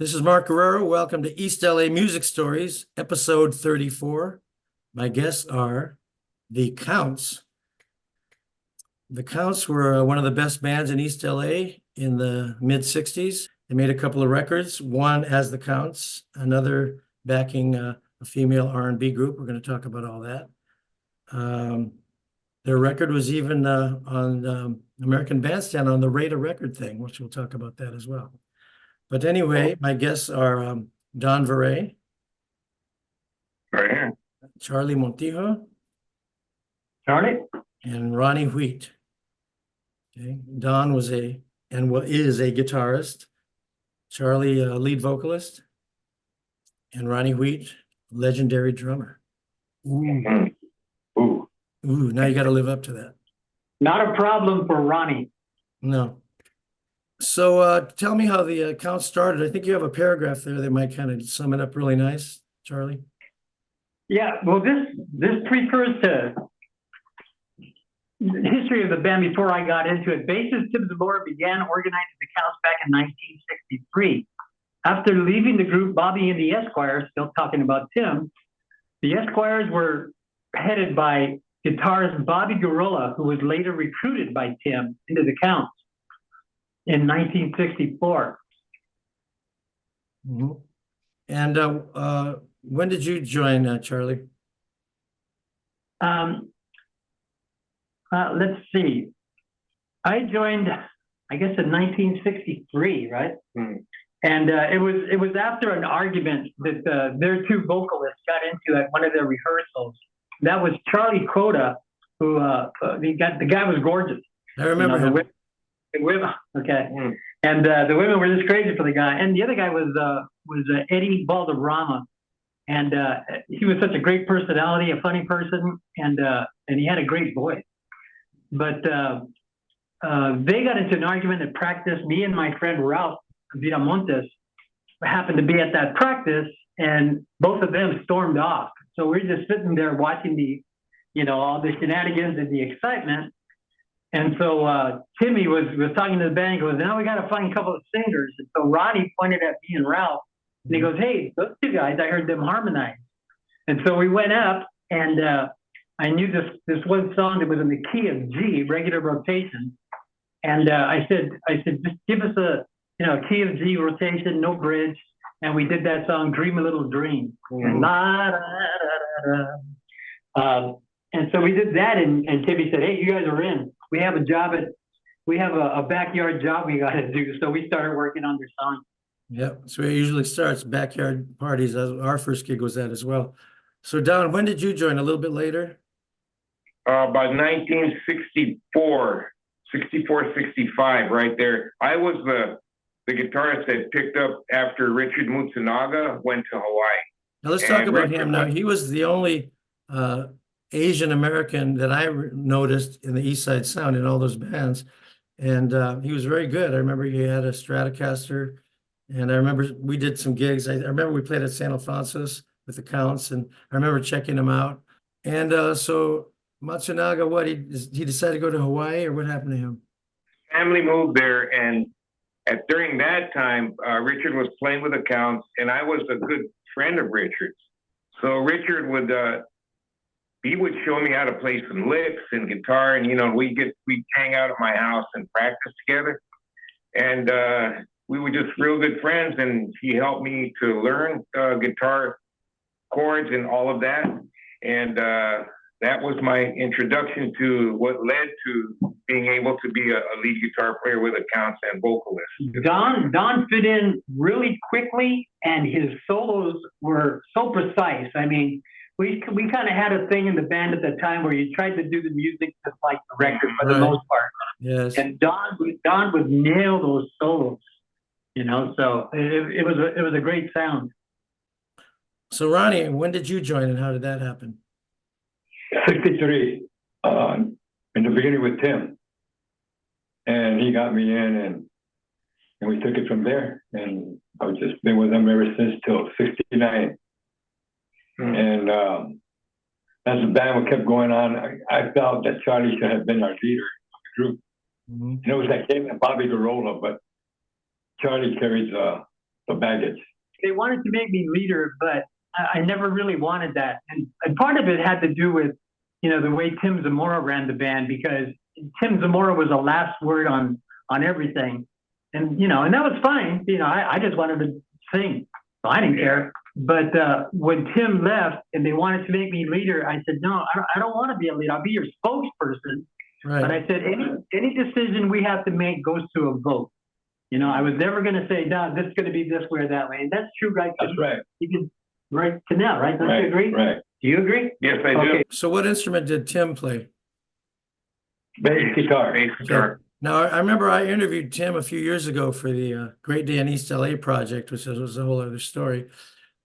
This is Mark Guerrero. Welcome to East L.A. Music Stories, episode 34. My guests are the Counts. The Counts were one of the best bands in East L.A. in the mid-'60s. They made a couple of records, one as the Counts, another backing a female R&B group. We're going to talk about all that. Their record was even on American Bandstand on the Rate a Record thing, which we'll talk about that as well. But anyway, my guests are Don Viray, Right here. Charlie Montijo, Charlie? and Ronnie Wheat. Okay. Don was is a guitarist, Charlie lead vocalist, and Ronnie Wheat, legendary drummer. Mm. Ooh. Ooh, now you got to live up to that. Not a problem for Ronnie. No. So tell me how the account started. I think you have a paragraph there that might kind of sum it up really nice, Charlie. Yeah, well, this refers to the history of the band before I got into it. Bassist Tim Zamora began organizing the Counts back in 1963. After leaving the group, Bobby and the Esquires, still talking about Tim, the Esquires were headed by guitarist Bobby Guerrero, who was later recruited by Tim into the Counts in 1964. Mm-hmm. And when did you join, Charlie? Let's see. I joined, I guess, in 1963, right? Mm. And it was after an argument that their two vocalists got into at one of their rehearsals. That was Charlie Crota, who the guy was gorgeous. I remember him. The women, okay. Mm. And the women were just crazy for the guy. And the other guy was Eddie Valderrama. And he was such a great personality, a funny person, and he had a great voice. But they got into an argument at practice. Me and my friend Ralph Viramontes happened to be at that practice, and both of them stormed off. So we're just sitting there watching all the shenanigans and the excitement. And so Timmy was talking to the band. He goes, now we got to find a couple of singers. And so Ronnie pointed at me and Ralph, and he goes, hey, those two guys, I heard them harmonize. And so we went up, and I knew this one song that was in the key of G, regular rotation. And I said, just give us a key of G rotation, no bridge. And we did that song, Dream a Little Dream. Mm. La, da, da, da, da. And so we did that, and Timmy said, hey, you guys are in. We have a backyard job we got to do. So we started working on their song. Yep. So it usually starts backyard parties. Our first gig was that as well. So Don, when did you join? A little bit later? About 1964, 65, right there. I was the guitarist that picked up after Richard Mutsunaga went to Hawaii. Now let's talk about him. Now he was the only Asian American that I noticed in the East Side Sound in all those bands, and he was very good. I remember he had a Stratocaster, and I remember we did some gigs. I remember we played at San Alfonso's with the Counts, and I remember checking him out. And so Matsunaga, he decided to go to Hawaii, or what happened to him? Family moved there, and during that time, Richard was playing with the Counts, and I was a good friend of Richard's. So Richard would show me how to play some licks and guitar, and we'd hang out at my house and practice together. And we were just real good friends, and he helped me to learn guitar chords and all of that. And that was my introduction to what led to being able to be a lead guitar player with a Counts and vocalist. Don fit in really quickly, and his solos were so precise. I mean, we kind of had a thing in the band at the time where you tried to do the music just like the record for the most part. Yes. And Don would nail those solos, so it was a great sound. So Ronnie, when did you join, and how did that happen? 63, in the beginning with Tim, and he got me in, and we took it from there, and I've just been with them ever since till 69. And as the band kept going on, I felt that Charlie should have been our leader of the group. And it was like him and Bobby Guerrero, but Charlie carries the baggage. They wanted to make me leader, but I never really wanted that. And part of it had to do with, you know, the way Tim Zamora ran the band, because Tim Zamora was the last word on everything. And, you know, and that was fine. You know, I just wanted to sing. So I didn't care. But when Tim left and they wanted to make me leader, I said, no, I don't want to be a leader. I'll be your spokesperson. Right. But I said, any decision we have to make goes to a vote. You know, I was never going to say, no, this is going to be this way or that way. And that's true, right? That's right. You can, right to now, right? Don't Right, you agree? right. Do you agree? Yes, I do. Okay. So what instrument did Tim play? Bass guitar. Bass guitar. Now, I remember I interviewed Tim a few years ago for the Great Day in East L.A. project, which was a whole other story.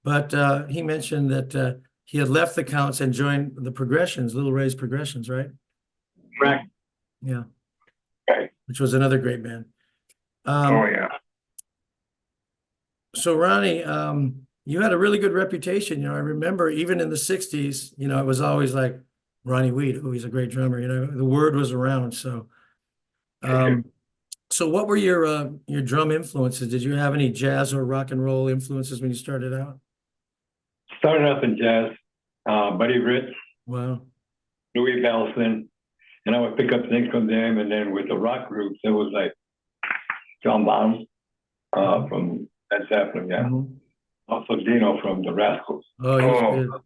But he mentioned that he had left the Counts and joined the Progressions, Little Ray's Progressions, right? Right. Yeah. Right. Which was another great band. Oh, yeah. So Ronnie, you had a really good reputation. You know, I remember even in the 60s, you know, it was always like Ronnie Wheat, oh, he's a great drummer. You know, the word was around. So, so what were your drum influences? Did you have any jazz or rock and roll influences when you started out? Started off in jazz, Buddy Rich, Wow. Louis Bellson, and I would pick up things from them. And then with the rock groups, it was like John Bonham from Led Zeppelin, yeah. Mhm. Also Dino from the Rascals. Oh, he was Oh. good.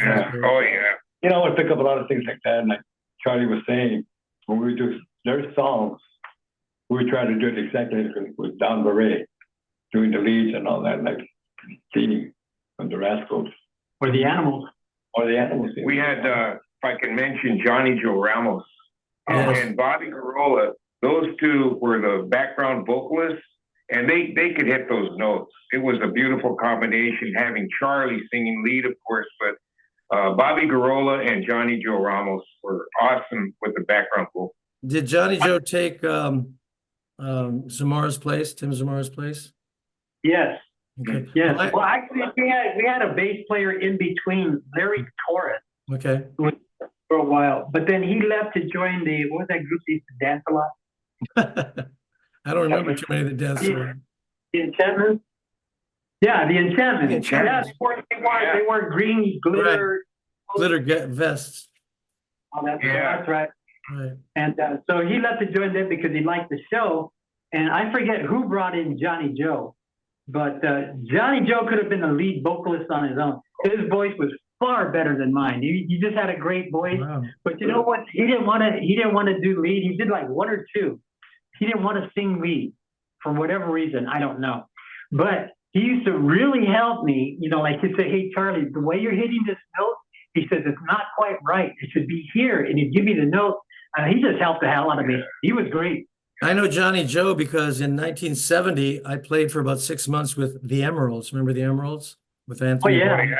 Yeah. Oh, yeah. You know, I would pick up a lot of things like that. And like Charlie was saying, when we do their songs, we try to do it exactly with Don Viray, doing the leads and all that, like Dino from the Rascals. Or the Animals. Or the Animals. We had, if I can mention, Johnny Joe Ramos Yes. and Bobby Garola. Those two were the background vocalists, and they could hit those notes. It was a beautiful combination, having Charlie singing lead, of course, but Bobby Garola and Johnny Joe Ramos were awesome with the background vocal. Did Johnny Joe take Zamora's place, Tim Zamora's place? Yes. Okay. Yes. Well, Well, actually, we had a bass player in between, Larry Torres, okay. for a while. But then he left to join what was that group that used to dance a lot? I don't remember too many of the dances. The Enchantment? Yeah, the Enchantment. The Enchantment. Yeah, they wore green glitter. Glitter vests. Oh, that's Yeah. right. Right. And so he left to join them because he liked the show. And I forget who brought in Johnny Joe, but Johnny Joe could have been the lead vocalist on his own. His voice was far better than mine. He just had a great voice. Wow. But you know what? He didn't want to do lead. He did like one or two. He didn't want to sing lead for whatever reason. I don't know. But he used to really help me. You know, like he'd say, "Hey Charlie, the way you're hitting this note," he says, "it's not quite right. It should be here." And he'd give me the note. He just helped the hell out of me. He was great. I know Johnny Joe because in 1970, I played for about 6 months with the Emeralds. Remember the Emeralds? With Anthony? Oh, yeah. Oh, yeah.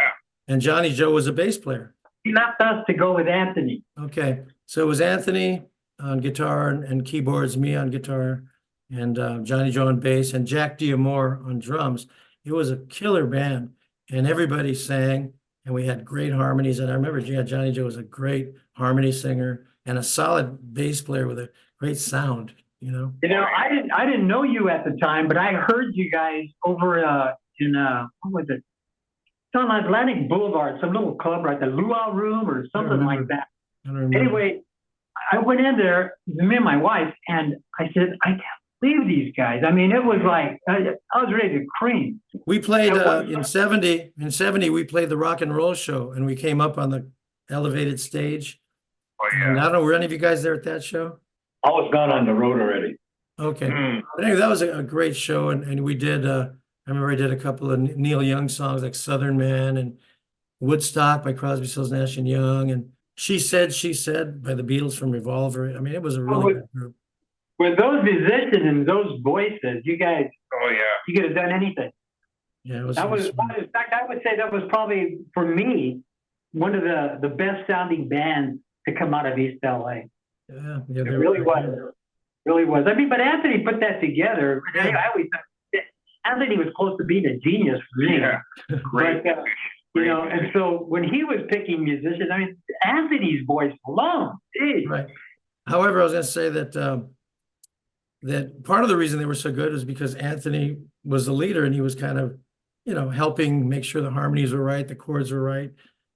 And Johnny Joe was a bass player. He left us to go with Anthony. Okay. So it was Anthony on guitar and keyboards, me on guitar, and Johnny Joe on bass, and Jack Diamore on drums. It was a killer band, and everybody sang, and we had great harmonies. And I remember, yeah, Johnny Joe was a great harmony singer and a solid bass player with a great sound, you know? You know, I didn't know you at the time, but I heard you guys over in what was it? It's on Atlantic Boulevard, some little club, right? The Luau Room or something like that. I don't remember. Anyway, I went in there, me and my wife, and I said, I can't believe these guys. I mean, it was like, I was ready to cream. We played in 70, we played the rock and roll show, and we came up on the elevated stage. Oh, And yeah. I don't know, were any of you guys there at that show? I was gone on the road already. Okay. Mm. But anyway, that was a great show, and we did, I remember I did a couple of Neil Young songs like Southern Man and Woodstock by Crosby, Stills, Nash and Young, and She Said by the Beatles from Revolver. I mean, it was a really good group. With those musicians and those voices, you guys, Oh, yeah. you could have done anything. Yeah, it was. That was, it was- in fact, I would say that was probably, for me, one of the best sounding bands to come out of East L.A. yeah, It they really were- was. Really was. I mean, but Anthony put that together. Yeah. I always thought Anthony was close to being a genius for me. Yeah. Great. But, you know, and so when he was picking musicians, I mean, Anthony's voice alone, geez. Right. However, I was going to say that that part of the reason they were so good is because Anthony was the leader and he was kind of, helping make sure the harmonies were right, the chords were right,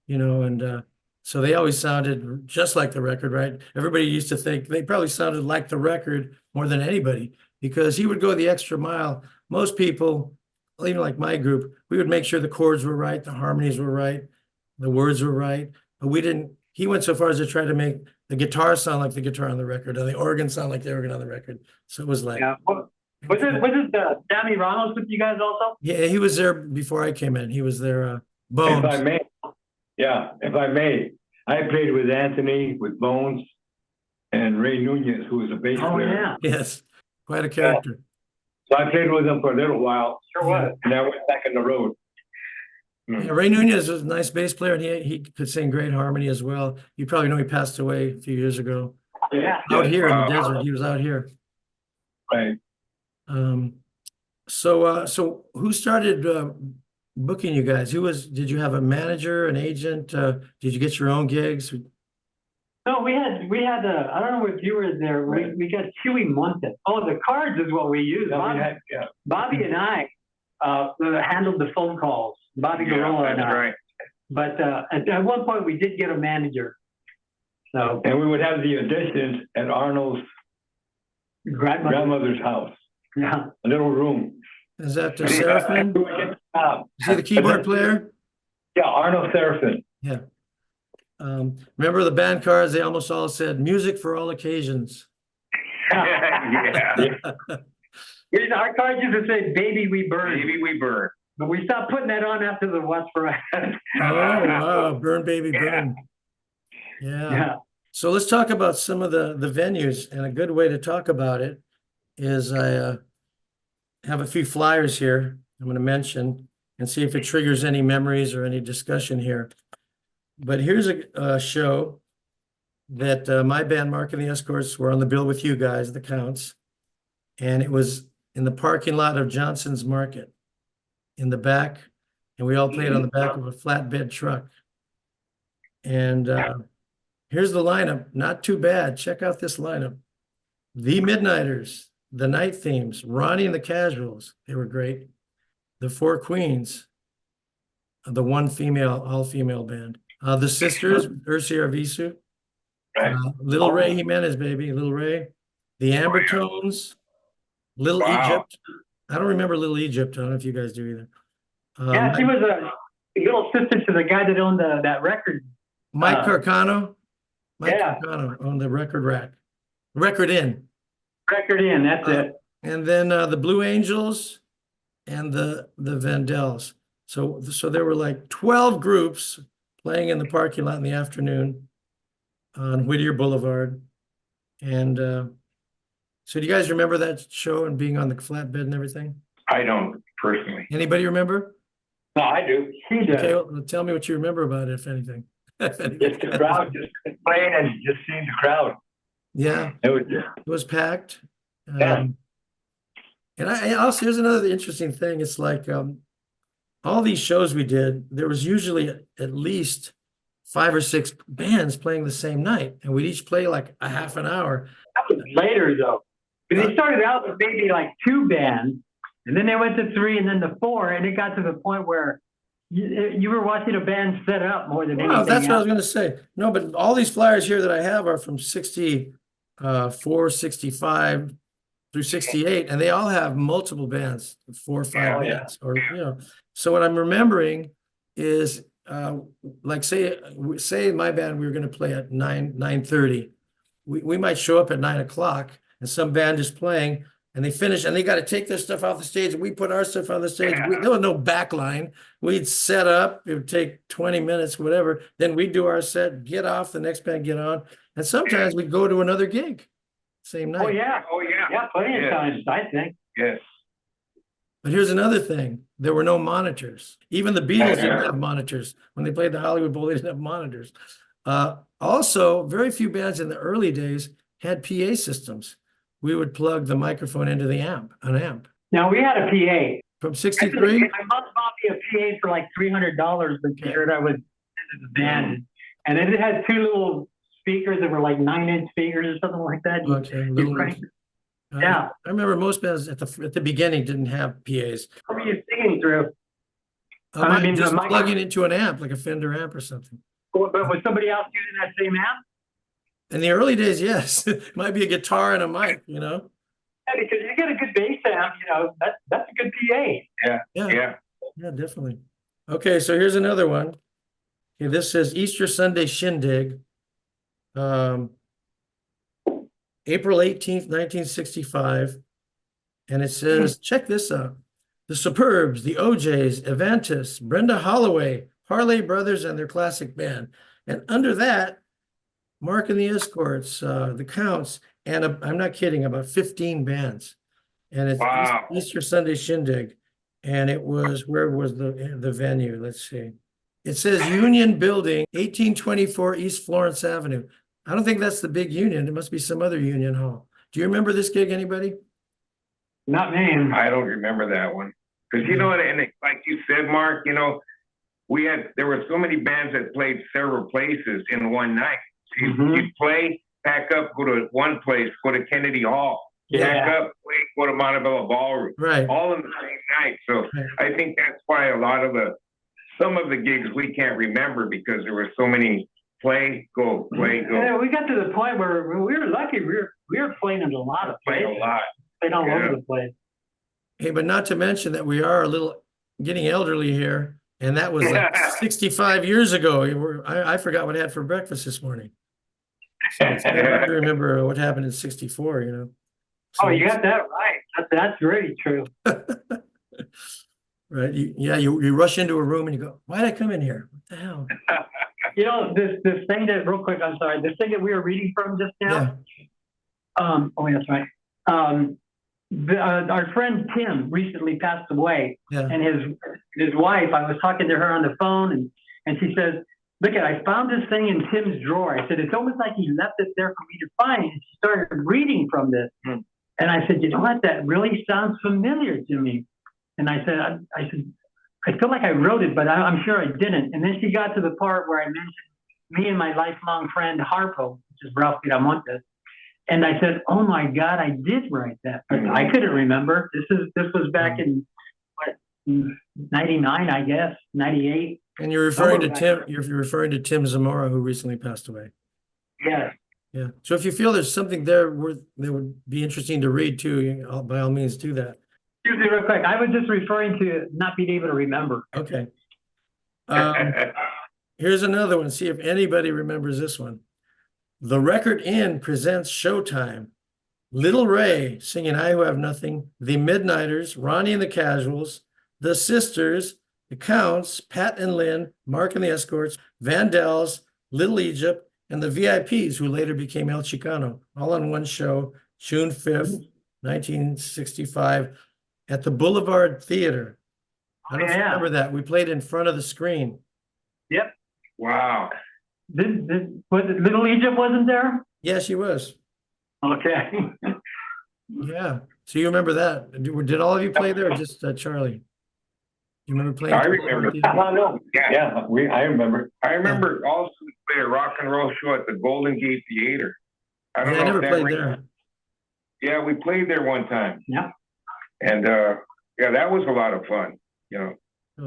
and so they always sounded just like the record, right? Everybody used to think they probably sounded like the record more than anybody because he would go the extra mile. Most people, even like my group, we would make sure the chords were right, the harmonies were right, the words were right, but he went so far as to try to make the guitar sound like the guitar on the record, and the organ sound like the organ on the record. So it was like, Yeah. Was it Sammy Ramos with you guys also? yeah, he was there before I came in. He was there. If Bones. I may, I played with Anthony, with Bones, and Ray Nunez, who was a bass Oh, player. yeah. Yes, quite a character. So I played with him for a little while. Sure was. And I went back on the road. Yeah, Ray Nunez was a nice bass player, and he could sing great harmony as well. You probably know he passed away a few years ago. Yeah. Out here in the desert, he was out here. Right. So who started booking you guys? Did you have a manager, an agent? Did you get your own gigs? No, we had I don't know if you were there. We got Huey Montes. Oh, the cards is what we used. Bobby and I handled the phone calls. Bobby Guerrero and I. Right. But at one point we did get a manager. So And we would have the auditions at Arnold's grandmother's house, Yeah. a little room. Is that Seraphin? Is he the keyboard player? Yeah, Arnold Seraphin. Yeah. Remember the band cards? They almost all said "music for all occasions." Yeah. Our cards used to say "Baby We Burn," Maybe we burn. but we stopped putting that on after the Watch for Us. Oh wow, burn baby burn. Yeah. Yeah. So let's talk about some of the venues, and a good way to talk about it is I have a few flyers here I'm going to mention and see if it triggers any memories or any discussion here. But here's a show that my band, Mark and the Escorts, were on the bill with you guys, the Counts, and it was in the parking lot of Johnson's Market in the back, and we all played on the back of a flatbed truck. And here's the lineup. Not too bad. Check out this lineup. The Midnighters, the Night Themes, Ronnie and the Casuals. They were great. The Four Queens, the one female, all-female band. The Sisters, Ursi Arvisu. Little Ray Jimenez, baby. Little Ray. The Ambertones. Little Egypt. I don't remember Little Egypt. I don't know if you guys do either. Yeah, she was a little sister to the guy that owned that record. Mike Carcano. Mike Yeah. Carcano owned the Record Rack. Record Inn. Record In, that's it. And then the Blue Angels and the Vandells. So there were like 12 groups playing in the parking lot in the afternoon on Whittier Boulevard. And so do you guys remember that show and being on the flatbed and everything? I don't personally. Anybody remember? No, I do. He does. Okay, well, tell me what you remember about it, if anything. Just the crowd, just playing and just seeing the crowd. Yeah, It was packed. Yeah. And I also, here's another interesting thing. It's like all these shows we did, there was usually at least 5 or 6 bands playing the same night, and we'd each play like a half an hour. That was later, though. But they started out with maybe like 2 bands, and then they went to 3 and then to 4, and it got to the point where you were watching a band set up more than anything Well, that's what I was else. going to say. No, but all these flyers here that I have are from 64, 65 through 68, and they all have multiple bands, 4 or 5 Oh, yeah. bands, or So what I'm remembering is, like say in my band we were going to play at 9:30. We might show up at 9 o'clock, and some band is playing, and they finish, and they got to take their stuff off the stage, and we put our stuff on the stage. There was no back line. We'd set up. It would take 20 minutes, whatever. Then we'd do our set, get off, the next band get on, and sometimes we'd go to another gig, same night. Oh, yeah. Oh, yeah. Yeah, plenty of Yes. times, I think. Yes. But here's another thing. There were no monitors. Even the Beatles didn't have monitors. When they played the Hollywood Bowl, they didn't have monitors. Also, very few bands in the early days had PA systems. We would plug the microphone into an amp. Now, we had a PA. From 63? My mom bought me a PA for like $300 the year I was in the band. And then it had 2 little speakers that were like 9-inch speakers or something like that. Okay, You little crank- Yeah. I remember most bands at the beginning didn't have PAs. What were you singing through? I mean, Just the mic- plugging into an amp, like a Fender amp or something. But was somebody else using that same amp? In the early days, yes. It might be a guitar and a mic, you know? Yeah, because you get a good bass amp, you know, that's a good PA. Yeah, definitely. Okay, so here's another one. Okay, this says Easter Sunday Shindig. April 18th, 1965. And it says, check this out. The Superbs, the OJs, Avantis, Brenda Holloway, Harley Brothers and their classic band. And under that, Mark and the Escorts, the Counts, and I'm not kidding, about 15 bands. And it's Wow. Easter Sunday Shindig. And it was, where was the venue? Let's see. It says Union Building, 1824 East Florence Avenue. I don't think that's the big Union. It must be some other Union Hall. Do you remember this gig, anybody? Not me. I don't remember that one. Because you know what, and like you said, Mark, you know, there were so many bands that played several places in one night. So you'd play, pack up, go to one place, go to Kennedy Hall, pack up, play, go to Montebello Ballroom. Right. All in the same night. So I think that's why some of the gigs we can't remember because there were so many play, go. Yeah, we got to the point where we were lucky. We were playing in a lot of places. Played a lot. Played all over the place. Hey, but not to mention that we are a little getting elderly here. And that was like 65 years ago. I forgot what I had for breakfast this morning. So it's hard to remember what happened in 64, you know. So, Oh, you got that right. That's very true. right. You rush into a room and you go, why did I come in here? What the hell? You know, this thing that, real quick, I'm sorry, this thing that we were reading from just now. Yeah. That's right. Our friend Tim recently passed away, and his wife, I was talking to her on the phone, and she says, look, I found this thing in Tim's drawer. I said, it's almost like he left it there for me to find. And she started reading from this. And I said, you know what, that really sounds familiar to me. And I said, I feel like I wrote it, but I'm sure I didn't. And then she got to the part where I mentioned me and my lifelong friend Harpo, which is Ralph Piramontes. And I said, oh my God, I did write that, but I couldn't remember. This was back in what, 99, I guess, 98. And you're referring to Tim. You're referring to Tim Zamora, who recently passed away. Yes. Yeah. So if you feel there's something there that would be interesting to read too, by all means do that. Excuse me, real quick. I was just referring to not being able to remember. Okay. Here's another one. See if anybody remembers this one. The Record Inn presents Showtime. Little Ray singing I Who Have Nothing, The Midnighters, Ronnie and the Casuals, The Sisters, The Counts, Pat and Lynn, Mark and the Escorts, Vandals, Little Egypt, and the VIPs, who later became El Chicano, all on one show, June 5th, 1965, at the Boulevard Theater. I don't remember that. We played in front of the screen. Yep. Wow. Was it Little Egypt wasn't there? Yeah, she was. Okay. Yeah. So you remember that? Did all of you play there or just Charlie? You remember playing? I remember. No. Yeah, I remember. I remember also we played a rock and roll show at the Golden Gate Theater. I don't know. I never if that played rings- there. Yeah, we played there one time. Yeah. And that was a lot of fun, you know. Oh.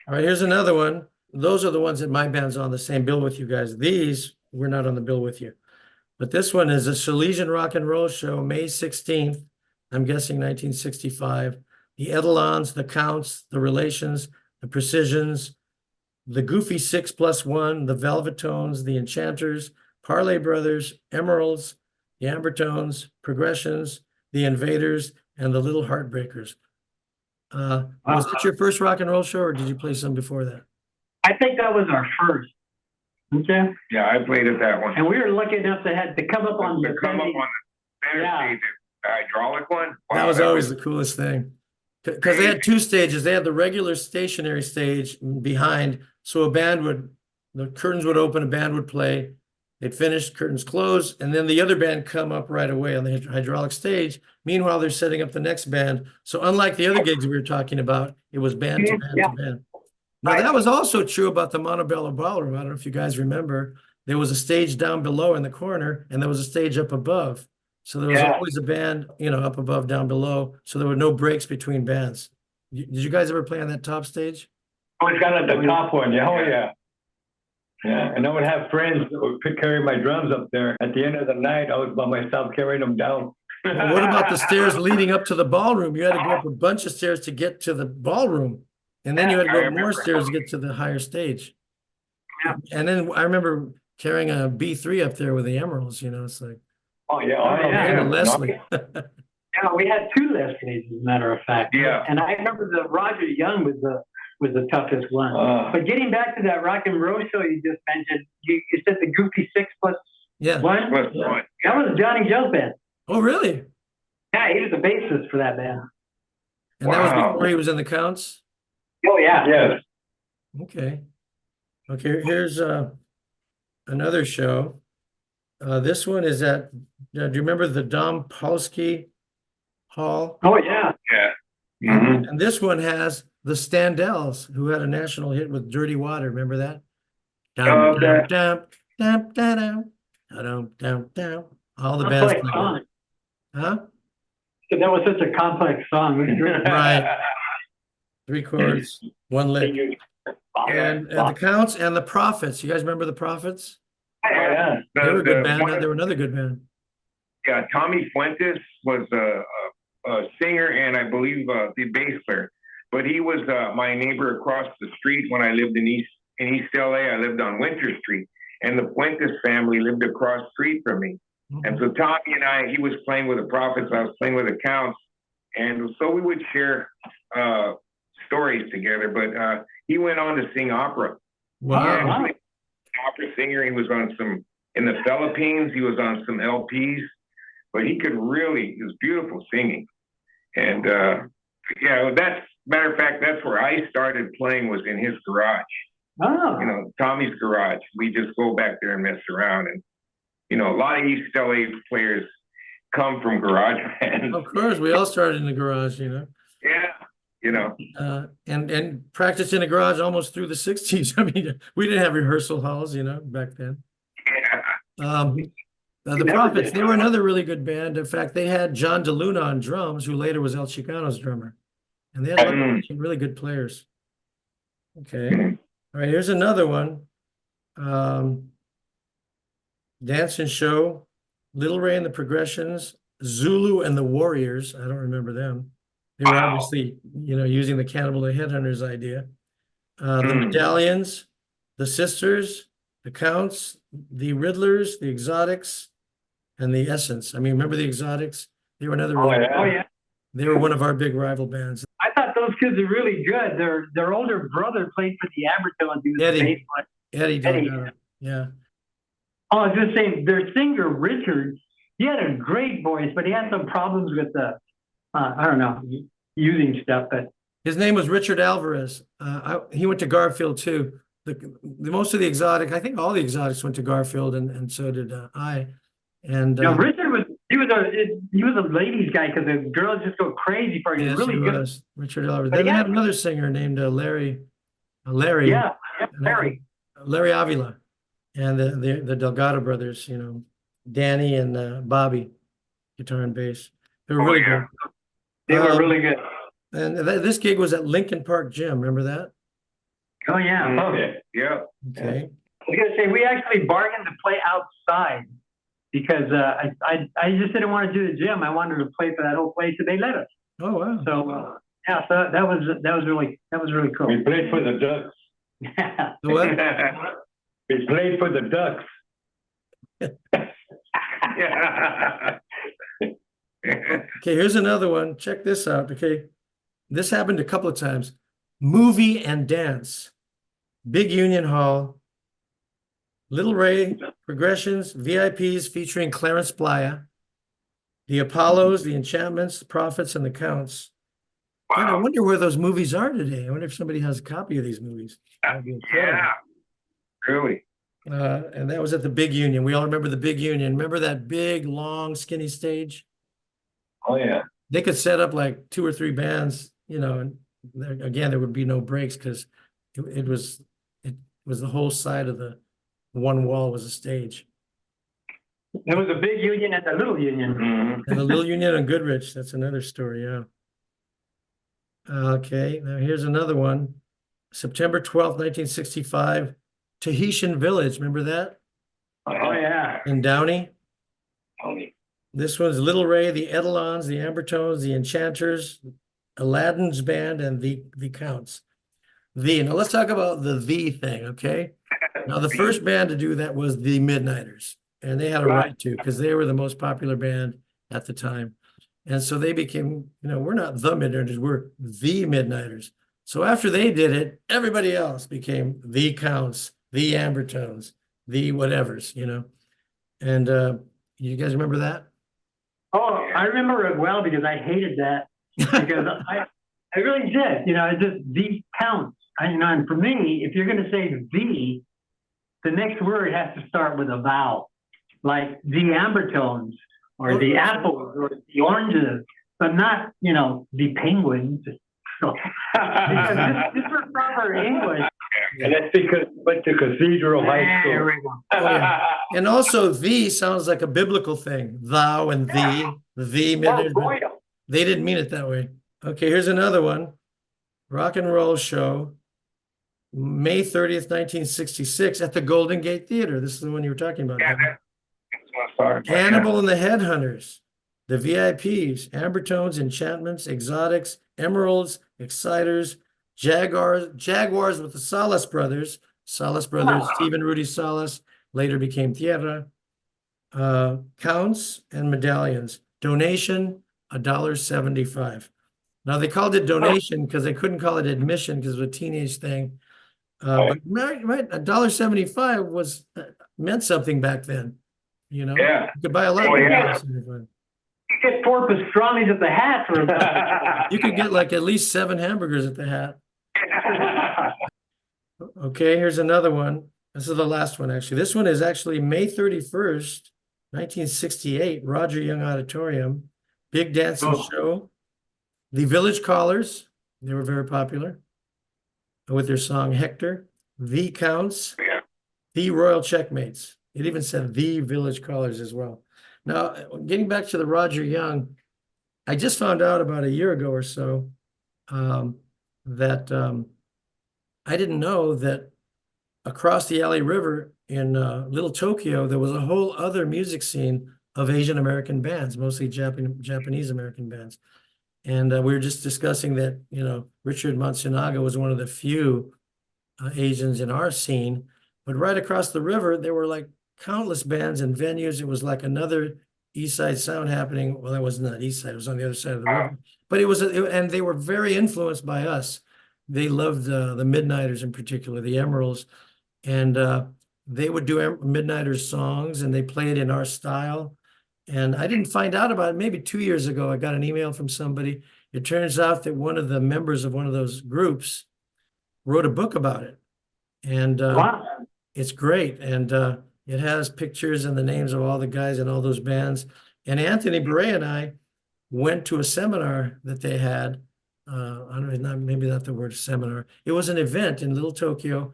All right, here's another one. Those are the ones that my band's on the same bill with you guys. These, we're not on the bill with you. But this one is a Silesian Rock and Roll Show, May 16th, I'm guessing 1965. The Edelons, the Counts, the Relations, the Precisions, the Goofy 6+1, the Velvetones, the Enchanters, Parley Brothers, Emeralds, the Ambertones, Progressions, the Invaders, and the Little Heartbreakers. Was it your first rock and roll show, or did you play some before that? I think that was our first. Okay. Yeah, I played at that one. And we were lucky enough to come up on the up on the center stage, the hydraulic one. Wow, That was always the coolest thing. Because they had two stages. They had the regular stationary stage behind. So the curtains would open, a band would play. They'd finish, curtains close, and then the other band come up right away on the hydraulic stage. Meanwhile, they're setting up the next band. So unlike the other gigs we were talking about, it was band to band to band. Now, that was also true about the Montebello Ballroom. I don't know if you guys remember. There was a stage down below in the corner, and there was a stage up above. So there was Yeah. always a band, up above, down below. So there were no breaks between bands. Did you guys ever play on that top stage? Always got at the top one. Yeah, oh yeah. Yeah, and I would have friends that would carry my drums up there. At the end of the night, I was by myself carrying them down. Well, what about the stairs leading up to the ballroom? You had to go up a bunch of stairs to get to the ballroom. And then you had to go up more stairs to get to the higher stage. Yeah. And then I remember carrying a B3 up there with the emeralds, it's like, Oh yeah, yeah. and a Leslie. Yeah, we had two Leslies, as a matter of fact. Yeah. And I remember the Roger Young was the toughest one. But getting back to that rock and roll show you just mentioned, you said the Goofy 6+1? Yeah. Plus one. That was Johnny Joe's band. Oh, really? Yeah, he was the bassist for that band. And that was Wow. before he was in the Counts? Oh, yeah. yes. Okay. Okay, here's another show. This one is at, do you remember the Dom Polsky Hall? Oh, yeah. Yeah. Mhm. And this one has the Standells, who had a national hit with Dirty Water. Remember that? Oh, okay. Dum, dum, dum, dum, dum, dum. All the bands. Complex played song. that. Huh? So that was such a complex song. It was really- Right. 3 chords, 1 lick. And the Counts and the Prophets. You guys remember the Prophets? Oh yeah. They were a good The band. one- They were another good band. Yeah, Tommy Fuentes was a singer and I believe the bass player. But he was my neighbor across the street when I lived in East L.A. I lived on Winter Street, and the Fuentes family lived across the street from me. And so Tommy and he was playing with the Prophets, I was playing with the Counts, and so we would share stories together. But he went on to sing opera. Wow. He actually was an opera singer. He was on some in the Philippines. He was on some LPs, but he was beautiful singing. And that's matter of fact, that's where I started playing, was in his garage. Oh. Tommy's garage. We just go back there and mess around, and a lot of East L.A. players come from garage bands. Of course, we all started in the garage, Yeah, and practiced in the garage almost through the 60s. I mean, we didn't have rehearsal halls, back then. yeah. The never Prophets, did. they were another really good band. In fact, they had John DeLuna on drums, who later was El Chicano's drummer. And they had some really good players. Okay. All right, here's another one. Dance and Show, Little Ray and the Progressions, Zulu and the Warriors. I don't remember them. They were Wow. obviously, using the Cannibal the Headhunters idea. The Medallions, the Sisters, the Counts, the Riddlers, the Exotics, and the Essence. I mean, remember the Exotics? They were another. Oh, yeah. Oh, yeah. They were one of our big rival bands. I thought those kids are really good. Their older brother played for the Abertones. He was the Eddie. bass player. Eddie Eddie. Delgado. Yeah. Oh, I was just saying, their singer, Richard, he had a great voice, but he had some problems with I don't know, using stuff. But His name was Richard Alvarez. He went to Garfield too. The most of the Exotic, I think all the Exotics went to Garfield, and so did I. And Richard he was a ladies guy, because the girls just go crazy for him. He yes, was really he good. was Richard Alvarez. But Then they yeah. had another singer named Larry. Yeah, Larry. Larry Avila, and the Delgado brothers. Danny and Bobby, guitar and bass. They were really good. They were really good. And this gig was at Lincoln Park Gym. Remember that? Oh, yeah. Oh yeah. Yeah. Okay. I was gonna say, we actually bargained to play outside, because I just didn't want to do the gym. I wanted to play for that whole place, and they let us. Oh wow. So so that was really cool. We played for the Ducks. The what? We played for the Ducks. Yeah. Okay, here's another one. Check this out. Okay, this happened a couple of times. Movie and Dance, Big Union Hall, Little Ray, Progressions, VIPs featuring Clarence Playa, the Apollos, the Enchantments, the Prophets, and the Counts. God, I Wow. wonder where those movies are today. I wonder if somebody has a copy of these movies. That'd be incredible. Yeah. Really. And that was at the Big Union. We all remember the Big Union. Remember that big, long, skinny stage? Oh yeah. They could set up like 2 or 3 bands, and there would be no breaks, because it was the whole side of the one wall was a stage. There was a big union and a little union. Mhm. And the Little Union on Goodrich, that's another story, yeah. Okay, now here's another one. September 12th, 1965, Tahitian Village, remember that? Oh, yeah. In Downey? Tony. This one's Little Ray, the Edelons, the Ambertones, the Enchanters, Aladdin's Band, and the Counts. Now let's talk about the thing, okay? Now the first band to do that was the Midnighters, and they had a right to, because they were the most popular band at the time. And so they became, we're not the Midnighters, we're the Midnighters. So after they did it, everybody else became the Counts, the Ambertones, the whatevers, And you guys remember that? Oh, I remember it well because I hated that because I really did. It's just the Counts. And for me, if you're going to say the next word has to start with a vowel, like the Ambertones or the apples or the oranges, but not, the penguins. So, because this was proper English. And that's because we went to Cathedral High There School. we go. Oh, yeah. And also the sounds like a biblical thing. Thou and the Midnighters. boy. They didn't mean it that way. Okay, here's another one. Rock and Roll Show, May 30th, 1966 at the Golden Gate Theater. This is the one you were talking about. Yeah, Kevin. that's what I thought. Cannibal and the Headhunters, the VIPs, Ambertones, Enchantments, Exotics, Emeralds, Exciters, Jaguars with the Salas Brothers, Stephen Rudy Salas, later became Tierra, Counts and Medallions. Donation, $1.75. Now they called it donation because they couldn't call it admission because it was a teenage thing. But right, $1.75 was meant something back then. Yeah. You could buy a lot. Oh, of yeah. $1.75. Get 4 pastrami's at the hat for You could get like at least 7 hamburgers at the hat. Okay, here's another one. This is the last one, actually. This one is actually May 31st, 1968, Roger Young Auditorium, big dancing show. The Village Callers, they were very popular with their song Hector. The Counts, the Royal Checkmates. It even said the Village Callers as well. Now, getting back to the Roger Young, I just found out about a year ago or so that I didn't know that across the LA River in Little Tokyo, there was a whole other music scene of Asian American bands, mostly Japanese American bands. And we were just discussing that, Richard Matsunaga was one of the few Asians in our scene. But right across the river, there were like countless bands and venues. It was like another East Side sound happening. Well, that wasn't that East Side, it was on the other side of the river. But and they were very influenced by us. They loved the Midnighters in particular, the Emeralds. And they would do Midnighters songs and they played in our style. And I didn't find out about it. Maybe 2 years ago, I got an email from somebody. It turns out that one of the members of one of those groups wrote a book about it. And it's great. And it has pictures and the names of all the guys in all those bands. And Anthony Viray and I went to a seminar that they had. I don't know, maybe not the word seminar. It was an event in Little Tokyo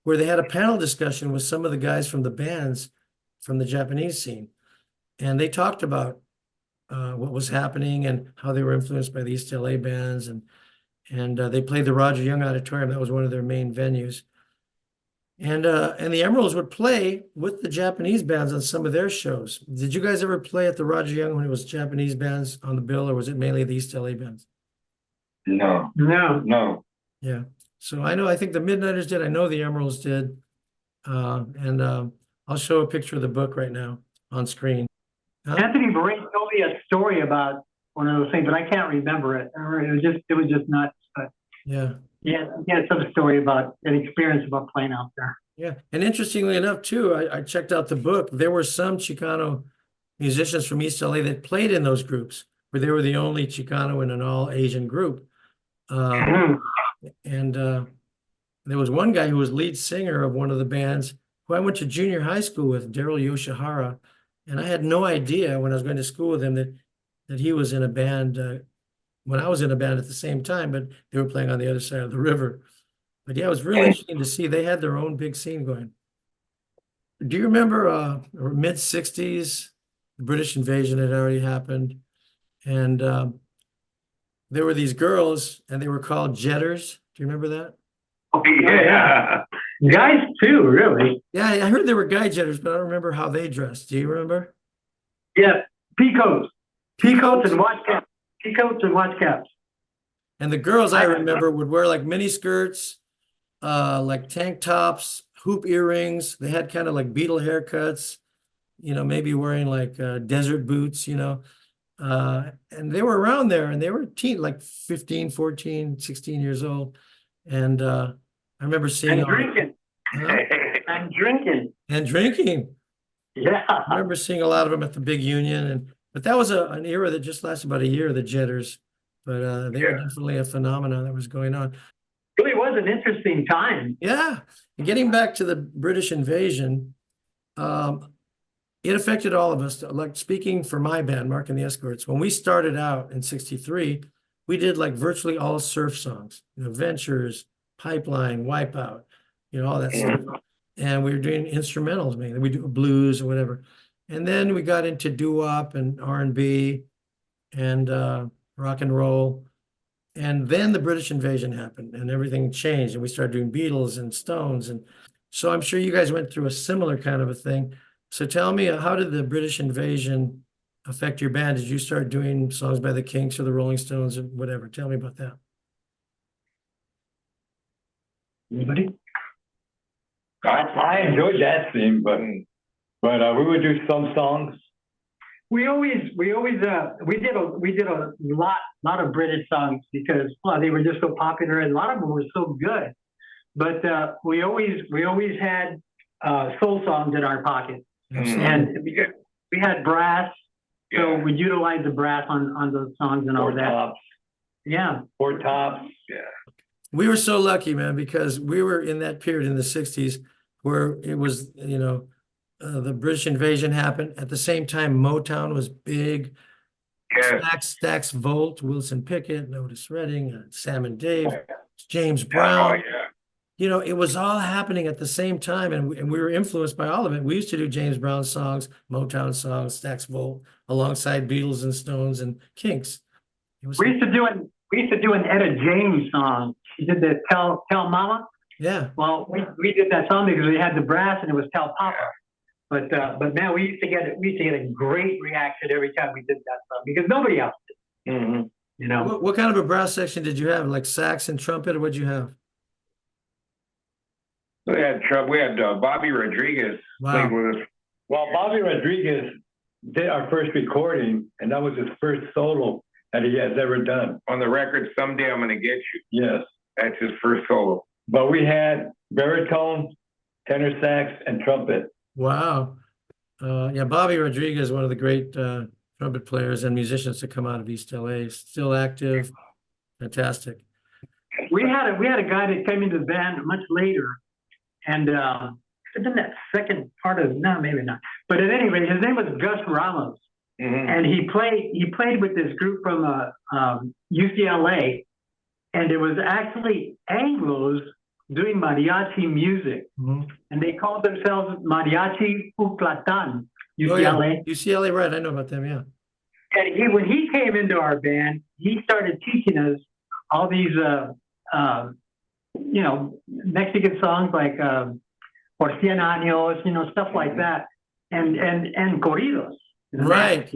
where they had a panel discussion with some of the guys from the bands from the Japanese scene. And they talked about what was happening and how they were influenced by the East L.A. bands. And they played the Roger Young Auditorium. That was one of their main venues. And the Emeralds would play with the Japanese bands on some of their shows. Did you guys ever play at the Roger Young when it was Japanese bands on the bill, or was it mainly the East L.A. bands? No. Yeah. So I think the Midnighters did. I know the Emeralds did. And I'll show a picture of the book right now on screen. Anthony Viray told me a story about one of those things, but I can't remember it. It was just nuts. But Yeah. he had some story about an experience about playing out there. Yeah. And interestingly enough, too, I checked out the book. There were some Chicano musicians from East LA that played in those groups, where they were the only Chicano in an all Asian group. And there was one guy who was lead singer of one of the bands who I went to junior high school with, Daryl Yoshihara. And I had no idea when I was going to school with him that he was in a band when I was in a band at the same time, but they were playing on the other side of the river. But yeah, it was really interesting to see they had their own big scene going. Do you remember mid 60s, the British invasion had already happened, and there were these girls, and they were called jetters. Do you remember that? Yeah. Guys too, really. Yeah, I heard there were guy jetters, but I don't remember how they dressed. Do you remember? Yeah, peacoats and watch caps. Peacoats and watch caps. And the girls I remember would wear like mini skirts, like tank tops, hoop earrings. They had kind of like Beatle haircuts, maybe wearing like desert boots, and they were around there, and they were like 15, 14, 16 years old. And I remember seeing And drinking. Huh? And drinking. And drinking. Yeah. I remember seeing a lot of them at the big union, but that was an era that just lasted about a year, the jetters. But they were definitely a phenomenon that was going on. Really was an interesting time. Yeah. And getting back to the British invasion, it affected all of us. Like speaking for my band, Mark and the Escorts, when we started out in 63, we did like virtually all surf songs, Ventures, Pipeline, Wipeout, all that stuff. And we were doing instrumentals mainly. We do blues or whatever. And then we got into doo-wop and R&B and rock and roll. And then the British invasion happened and everything changed. And we started doing Beatles and Stones. And so I'm sure you guys went through a similar kind of a thing. So tell me, how did the British invasion affect your band? Did you start doing songs by the Kinks or the Rolling Stones or whatever? Tell me about that. Anybody? I enjoyed that scene, but we would do some songs. We did a lot of British songs because they were just so popular and a lot of them were so good. But we always had soul songs in our pocket, and we had brass, so we'd utilize the brass on those songs and all that. Tops. Yeah, Four Tops. Yeah. We were so lucky, man, because we were in that period in the 60s where it was, the British invasion happened. At the same time, Motown was big. Yes. Stax Volt, Wilson Pickett, Otis Redding, Sam and Dave, James Oh, Brown. yeah. It was all happening at the same time, and we were influenced by all of it. We used to do James Brown songs, Motown songs, Stax Volt, alongside Beatles and Stones and Kinks. we used to do an Etta James song. She did the Tell Mama. Yeah. Well, we did that song because we had the brass and it was Tell Papa. But man, we used to get a great reaction every time we did that song because nobody else did. Mm-hmm. What kind of a brass section did you have? Like sax and trumpet, or what'd you have? We had Bobby Rodriguez played with us. Well, Bobby Rodriguez did our first recording, and that was his first solo that he has ever done. On the record, Someday I'm Gonna Get You. Yes. That's his first solo. But we had baritone, tenor sax, and trumpet. Wow. Yeah, Bobby Rodriguez, one of the great trumpet players and musicians to come out of East L.A. Still active. Fantastic. We had a guy that came into the band much later, and in that second part of maybe not. But at any rate, his name was Gus Ramos, and he played with this group from UCLA, and it was actually Anglos doing mariachi music, and they called themselves Mariachi Uclatan, UCLA. Oh, yeah. UCLA, right? I know about them. Yeah. And when he came into our band, he started teaching us all these, Mexican songs like Por Cien Años, stuff like that, and corridos. Right.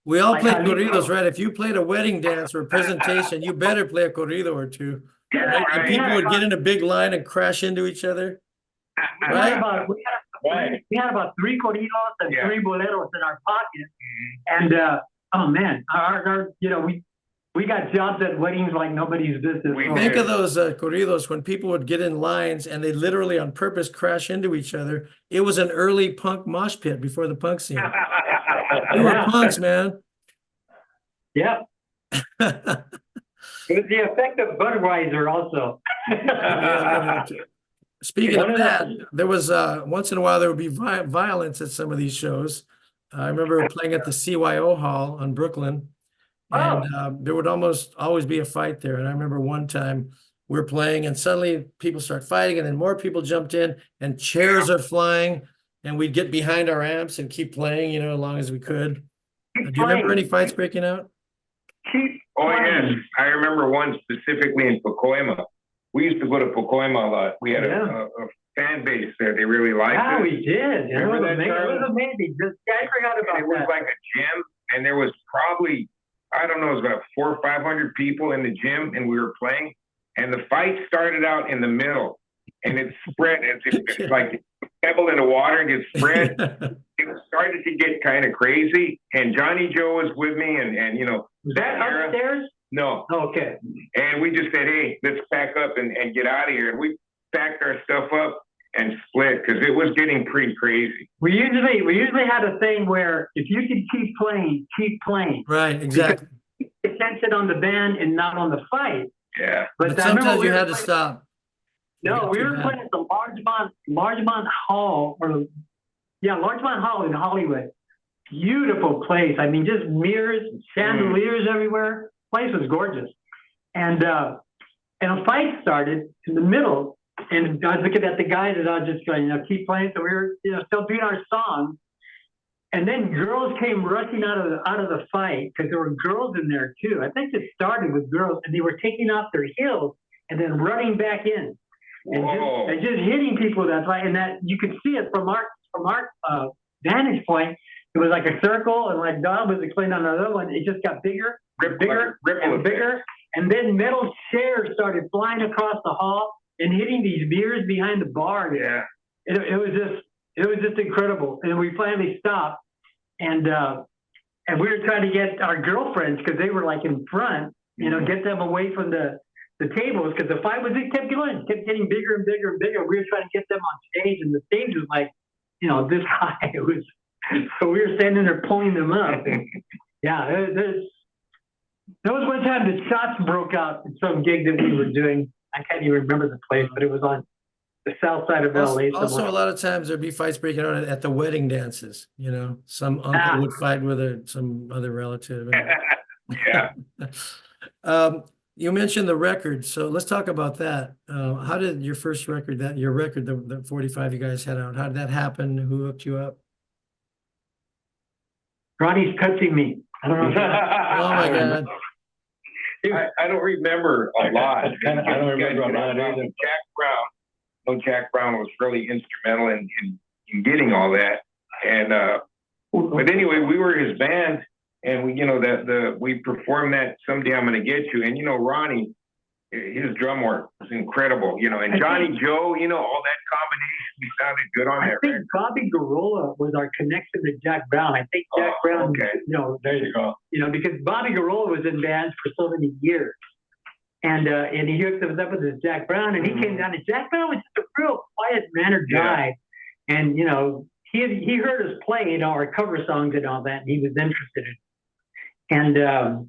We all played corridos, right? right? If you played a wedding dance or a presentation, you better play a corrido or two. Right? And people would get in a big line and crash into each other. Right? We had about 3 corridos and 3 boleros in our pocket, and oh man, we got jobs at weddings like nobody's business. Think of those corridos when people would get in lines and they literally on purpose crash into each other. It was an early punk mosh pit before the punk scene. They were punks, man. Yep. It was the effect of Budweiser also. Speaking of that, there was once in a while there would be violence at some of these shows. I remember playing at the CYO Hall on Brooklyn, and there would almost always be a fight there. And I remember one time we were playing and suddenly people start fighting and then more people jumped in and chairs are flying and we'd get behind our amps and keep playing, as long as we could. Keep Do you remember playing. any fights breaking out? Keep Oh, playing. yes. I remember one specifically in Pacoima. We used to go to Pacoima a lot. We had a fan base there. They really liked Yeah, it. we did. It Remember was that, amazing. It Charlie? was amazing. I forgot And about it was that. like a gym, and there was probably, I don't know, it was about 400 or 500 people in the gym, and we were playing. And the fight started out in the middle, and it spread. It's like a pebble in the water and gets spread. It started to get kind of crazy, and Johnny Joe was with me, and Was that era- upstairs? no, Okay. and we just said, hey, let's pack up and get out of here. And we packed our stuff up and split because it was getting pretty crazy. We usually had a thing where if you could keep playing, keep playing. Right, exactly. Attention on the band and not on the fight. Yeah. But I remember sometimes we you were had to playing- stop. No, we too were bad. playing at the Largemont Hall, Largemont Hall in Hollywood. Beautiful place. I mean, just mirrors, chandeliers everywhere. Place was gorgeous. And a fight started in the middle. And I was looking at the guys and I was just going, keep playing. So we were, still doing our song. And then girls came rushing out of the fight because there were girls in there too. I think it started with girls, and they were taking off their heels and then running back in and just hitting people. That's right, and that you could see it from our vantage point. It was like a circle, and like Don was explaining on another one, it just got bigger, bigger, and bigger, and then metal chairs started flying across the hall and hitting these mirrors behind the bar. Yeah. It was just incredible, and we finally stopped, and we were trying to get our girlfriends because they were like in front, get them away from the tables because the fight it kept going, kept getting bigger and bigger and bigger. We were trying to get them on stage, and the stage was like, this high. It was so we were standing there pulling them up. And, there was one time the shots broke out at some gig that we were doing. I can't even remember the place, but it was on the south side of LA. Also, a lot of times there'd be fights breaking out at the wedding dances. Some uncle would fight with some other relative. Yeah. You mentioned the record, so let's talk about that. How did your first record, the 45 you guys had out, how did that happen? Who hooked you up? Ronnie's touching me. I don't know. Oh my God. I don't remember a lot. I don't remember a lot either. Jack Brown was really instrumental in getting all that. And but anyway, we were his band, and we performed that Someday I'm Gonna Get You. And Ronnie, his drum work was incredible. And Johnny Joe, all that combination, we sounded good on I that think record. Bobby Garola was our connection to Jack Brown. I think Jack Brown, okay. There you go. Because Bobby Garola was in bands for so many years. And he hooked us up with this Jack Brown, and he came down, and Jack Brown was just a real quiet-mannered guy. Yeah. And, he heard us play, our cover songs and all that, and he was interested in it. And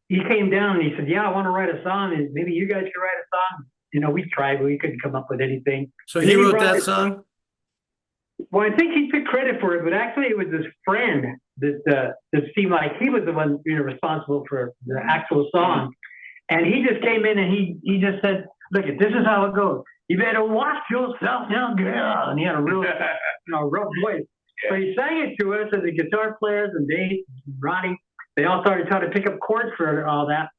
he came down and he said, I want to write a song, and maybe you guys could write a song. We tried, but we couldn't come up with anything. So he wrote that song? Well, I think he took credit for it, but actually it was his friend that seemed like he was the one responsible for the actual song. And he just came in and he just said, look, this is how it goes. You better watch yourself now, girl. And he had a real rough voice. So he sang it to us, and the guitar players and Dave and Ronnie, they all started trying to pick up chords for all that.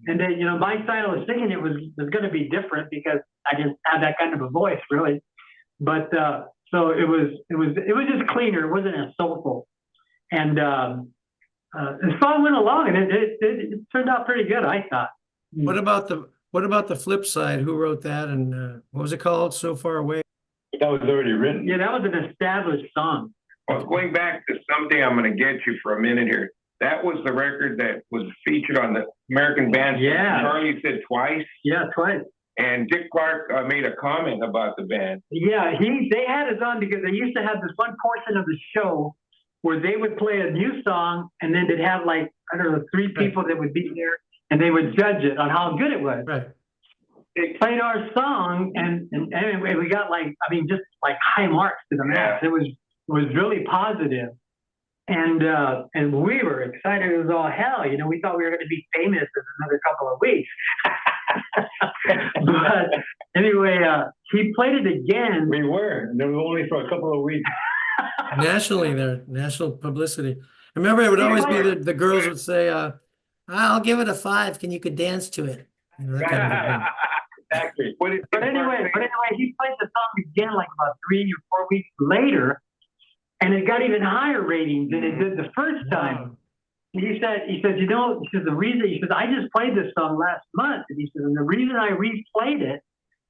And then, my style of singing it was going to be different because I didn't have that kind of a voice, really. But so it was just cleaner. It wasn't as soulful. And the song went along, and it turned out pretty good, I thought. What about the flip side? Who wrote that, and what was it called? So Far Away? That was already written. Yeah, that was an established song. Well, going back to Someday I'm Gonna Get You for a minute here. That was the record that was featured on the American Bandstand. Yeah. Charlie said twice. Yeah, twice. And Dick Clark made a comment about the band. Yeah, they had us on because they used to have this one portion of the show where they would play a new song, and then they'd have 3 people that would be there, and they would judge it on how good it was. Right. They played our song, and anyway, we got just high marks to the max. Yeah. It was really positive. And we were excited as all hell. We thought we were going to be famous in another couple of weeks. But anyway, he played it again. We were. And they were only for a couple of weeks. Nationally there, national publicity. I remember it would always be the girls would say, I'll give it a 5. Can you could dance to it? You know, that kind of thing. Exactly. But anyway, he played the song again like about 3 or 4 weeks later, and it got even higher ratings than it did the first time. He says, you know, the reason, I just played this song last month, and he says, and the reason I replayed it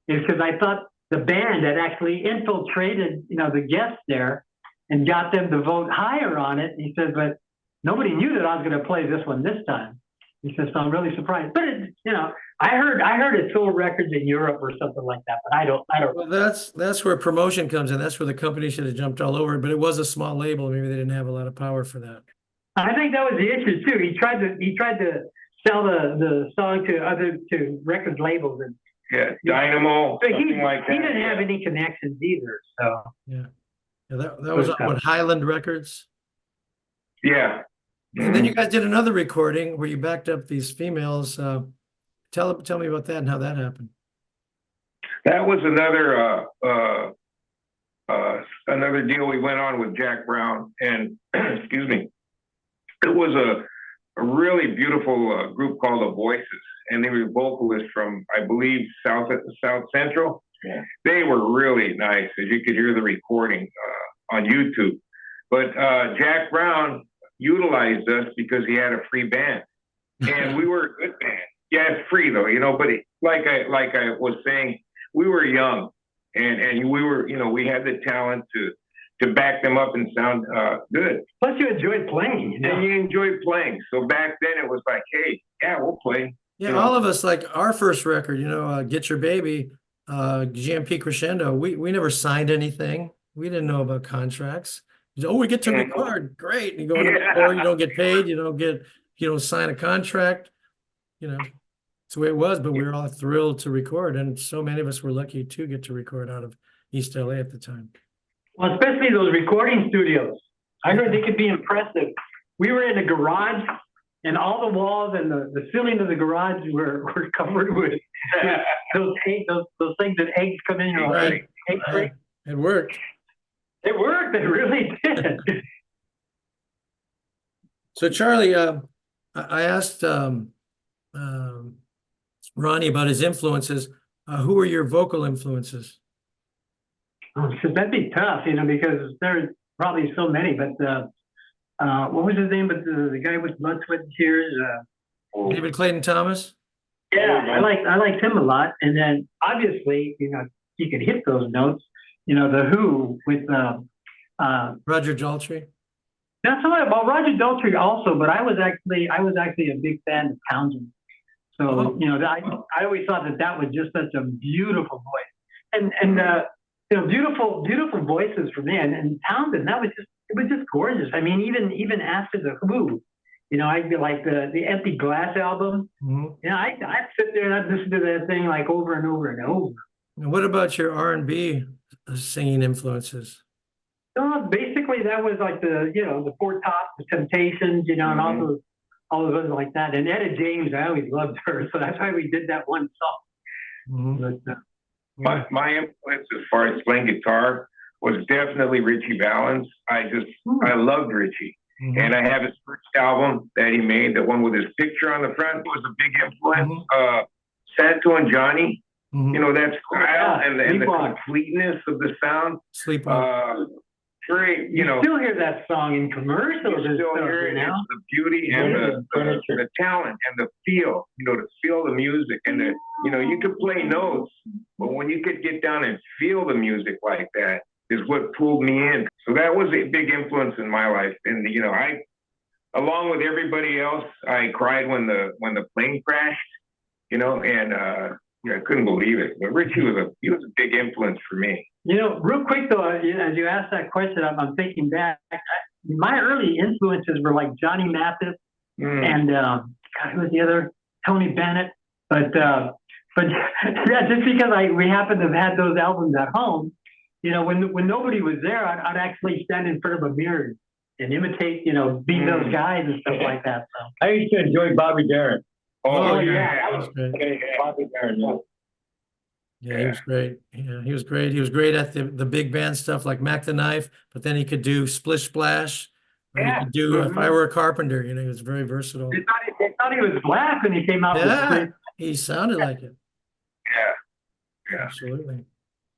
is because I thought the band had actually infiltrated, you know, the guests there and got them to vote higher on it. He says, but nobody knew that I was going to play this one this time. He says, so I'm really surprised. But it, you know, I heard it sold records in Europe or something like that, but I don't. Well, that's where promotion comes in. That's where the company should have jumped all over it, but it was a small label. Maybe they didn't have a lot of power for that. I think that was the issue too. He tried to sell the song to record labels, and Dynamo, something like that. He didn't have any connections either. So yeah, that was on Highland Records. Yeah. And then you guys did another recording where you backed up these females. Tell me about that and how that happened. That was another deal we went on with Jack Brown, and excuse me, it was a really beautiful group called The Voices, and they were vocalists from, I believe, South Central. Yeah. They were really nice, as you could hear the recording on YouTube. But Jack Brown utilized us because he had a free band, and we were a good band. Yeah, it's free though, you know. But like I was saying, we were young, and we were, you know, we had the talent to back them up and sound good. Plus, you enjoyed playing, you know? And you enjoyed playing. So back then, it was like, hey, yeah, we'll play. Yeah, you know? All of us, like our first record, you know, Get Your Baby, GMP Crescendo. We never signed anything. We didn't know about contracts. Oh, we get to record, great. And you go to the store, you don't get paid, you don't sign a contract. You know, it's the way it was, but we were all thrilled to record, and so many of us were lucky to get to record out of East L.A. at the time. Well, especially those recording studios. I heard they could be impressive. We were in a garage, and all the walls and the ceiling of the garage were covered with those things that eggs come in. Right. It worked. It worked. It really did. So, Charlie, I asked Ronnie about his influences. Who are your vocal influences? Oh, so that'd be tough, you know, because there's probably so many. But what was his name? But the guy with blood, sweat, and tears. David Clayton Thomas. Yeah, I liked him a lot. And then obviously, you know, he could hit those notes. You know, the Who with Roger Daltrey. Not so much about Roger Daltrey also, but I was actually a big fan of Townsend. So you know, I always thought that was just such a beautiful voice, and you know, beautiful voices for me. And Townsend, it was just gorgeous. I mean, even after the Who, you know, I'd be like the Empty Glass album. You know, I'd sit there and I'd listen to that thing like over and over and over. And what about your R&B singing influences? Basically that was like the Four Tops, the Temptations, you know, and all of those like that. And Etta James, I always loved her, so that's why we did that one song. But, my influence as far as playing guitar was definitely Richie Valens. I loved Richie, and I have his first album that he made, the one with his picture on the front, was a big influence. Santo and Johnny. You know, that style and the completeness of the sound. Sleepwalk. Great, you know. Still hear that song in commercials. You still hear it. It's the beauty and the talent and the feel. You know, to feel the music and you know, you could play notes, but when you could get down and feel the music like that is what pulled me in. So that was a big influence in my life. And you know, I, along with everybody else, I cried when the plane crashed. You know, and I couldn't believe it. But Richie was a big influence for me. You know, real quick though, as you asked that question, I'm thinking back. My early influences were like Johnny Mathis and who was the other? Tony Bennett. But yeah, just because we happened to have had those albums at home, you know, when nobody was there, I'd actually stand in front of a mirror and imitate, you know, be those guys and stuff like that. So I used to enjoy Bobby Darin. Oh, yeah. yeah. That was great. Okay, Bobby Barron, yeah. Yeah, he was great. Yeah, he was great. He was great at the big band stuff like Mac the Knife, but then he could do Splish Splash, or he Yeah. could do If I Were a Carpenter. You know, he was very versatile. They thought he was black when he came out with Yeah, Splish. he sounded like it. Yeah. Absolutely.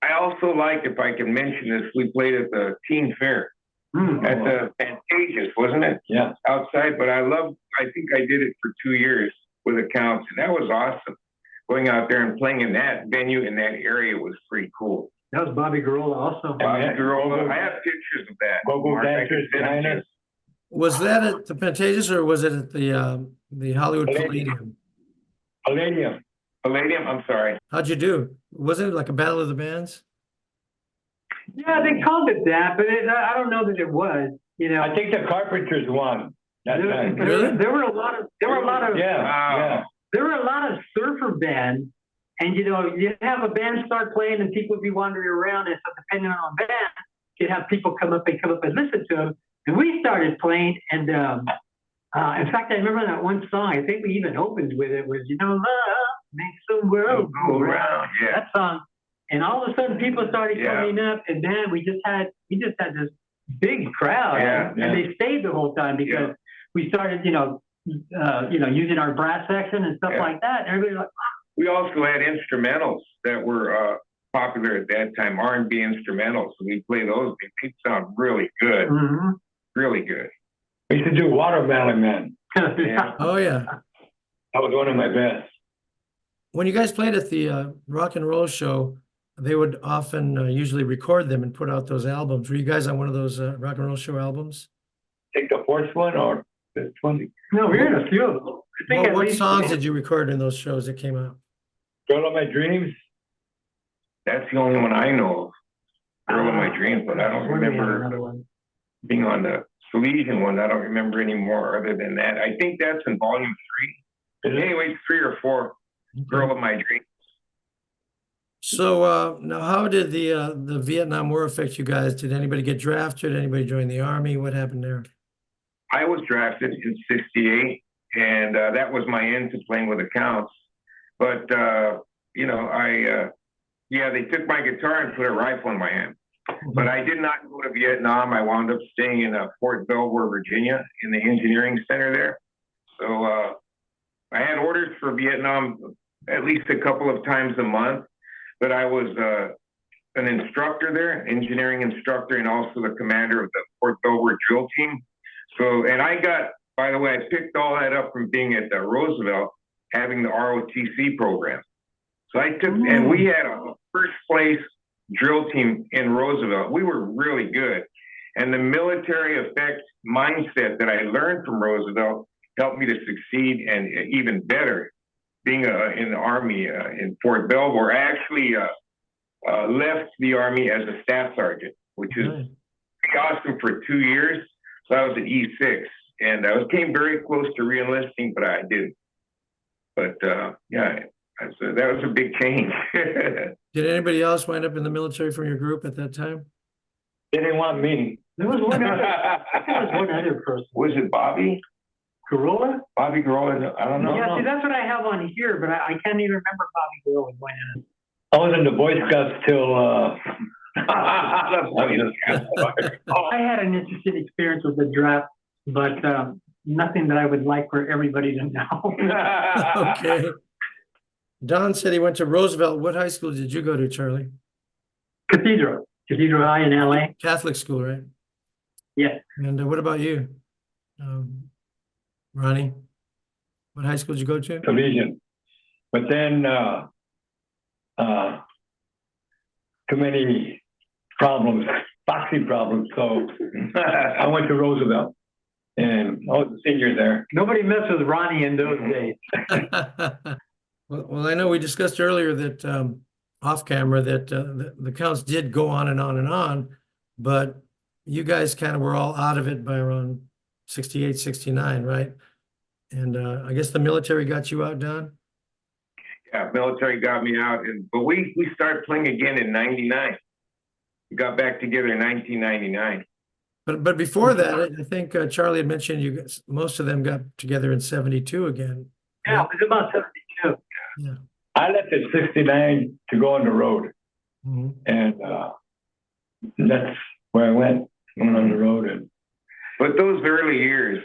I also like, if I can mention this, we played at the Teen Fair at the Pantages, wasn't it? Yeah. Outside, but I think I did it for 2 years with the Counts, and that was awesome. Going out there and playing in that venue in that area was pretty cool. That was Bobby Garola also. I have pictures of that. Go-Go Mark, I dancers can send them behind to you. us. Was that at the Pantages or was it at the Hollywood Palladium. Palladium? Palladium, I'm sorry. How'd you do? Wasn't it like a battle of the bands? Yeah, they called it that, but I don't know that it was. You know, I think the Carpenters won that time. Really? there were a lot of Yeah, Wow. yeah. there were a lot of surfer bands, and you know, you'd have a band start playing, and people would be wandering around, and so depending on the band, you'd have people come up and listen to them. And we started playing, and in fact, I remember that one song. I think we even opened with it. Was love makes the world go round. Yeah. That song, and all of a sudden, people started Yeah. coming up, and man, we just had this big crowd, Yeah, and they stayed the whole time because we started, using our brass section and stuff Yeah. like that. And everybody was like, We also had instrumentals that were popular at that time, R&B instrumentals. So we play those. They sound really good, really good. We used to do Watermelon Man. Yeah. Oh yeah. That was one of my best. When you guys played at the rock and roll show, they would often usually record them and put out those albums. Were you guys on one of those rock and roll show albums? Take the first one or the 20. No, we heard a few of them. I think at What least- songs did you record in those shows that came out? Girl of My Dreams. That's the only one I know of. Girl of My Dreams, but I don't remember Another one. being on the Salesian one. I don't remember any more other than that. I think that's in volume 3. Anyway, 3 or 4. Girl of My Dreams. So now, how did the Vietnam War affect you guys? Did anybody get drafted? Anybody join the army? What happened there? I was drafted in '68, and that was my end to playing with the Counts. But they took my guitar and put a rifle in my hand. But I did not go to Vietnam. I wound up staying in Fort Belvoir, Virginia, in the engineering center there. So I had orders for Vietnam at least a couple of times a month. But I was an instructor there, engineering instructor, and also the commander of the Fort Belvoir drill team. So, and I got, by the way, I picked all that up from being at Roosevelt, having the ROTC program. So I took, and we had a first place drill team in Roosevelt. We were really good. And the military effect mindset that I learned from Roosevelt helped me to succeed and even better. Being in the Army in Fort Belvoir, I actually left the Army as a staff sergeant, which is awesome for 2 years. So I was at E6, and I came very close to re-enlisting, but I didn't. But that was a big change. Did anybody else wind up in the military from your group at that time? They didn't want me. There was one other person. Was it Bobby? Garola? Bobby Garola? I don't know. Yeah, see, that's what I have on here, but I can't even remember Bobby Garola going in. I was in the Boy Scouts till I had an interesting experience with the draft, but nothing that I would like for everybody to know. Okay. Don said he went to Roosevelt. What high school did you go to, Charlie? Cathedral High in L.A. Catholic school, right? Yes. And what about you, Ronnie? What high school did you go to? Salesian. But then too many problems, boxing problems. So I went to Roosevelt, and I was a senior there. Nobody messed with Ronnie in those days. Well, I know we discussed earlier that off camera that the Counts did go on and on and on, but you guys kind of were all out of it by around 68, 69, right? And I guess the military got you out, Don? Yeah, military got me out, but we started playing again in '99. We got back together in 1999. But before that, I think Charlie had mentioned you guys, most of them got together in 72 again. Yeah, it was about 72. Yeah. I left at 69 to go on the road. Mhm. And that's where I went on the road. And But those early years,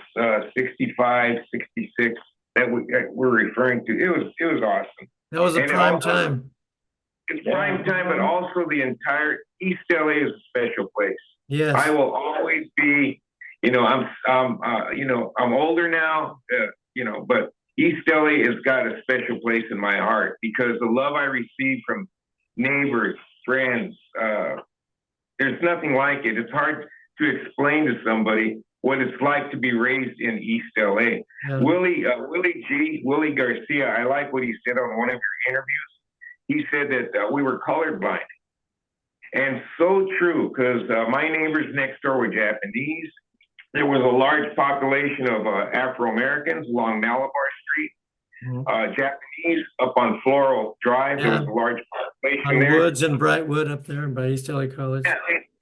65, 66, that we're referring to, it was awesome. That was a And prime also- time. It's prime time, but also the entire East LA is a special place. Yes. I will always be, I'm older now, but East LA has got a special place in my heart because the love I receive from neighbors, friends, there's nothing like it. It's hard to explain to somebody what it's like to be raised in East LA. Yeah. Willie Garcia, I like what he said on one of your interviews. He said that we were colorblind. And so true, because my neighbors next door were Japanese. There was a large population of Afro-Americans along Malabar Street. Mhm. Japanese up on Floral Drive. There was a large population On there. Woods and Brightwood up there by East LA College. Yeah,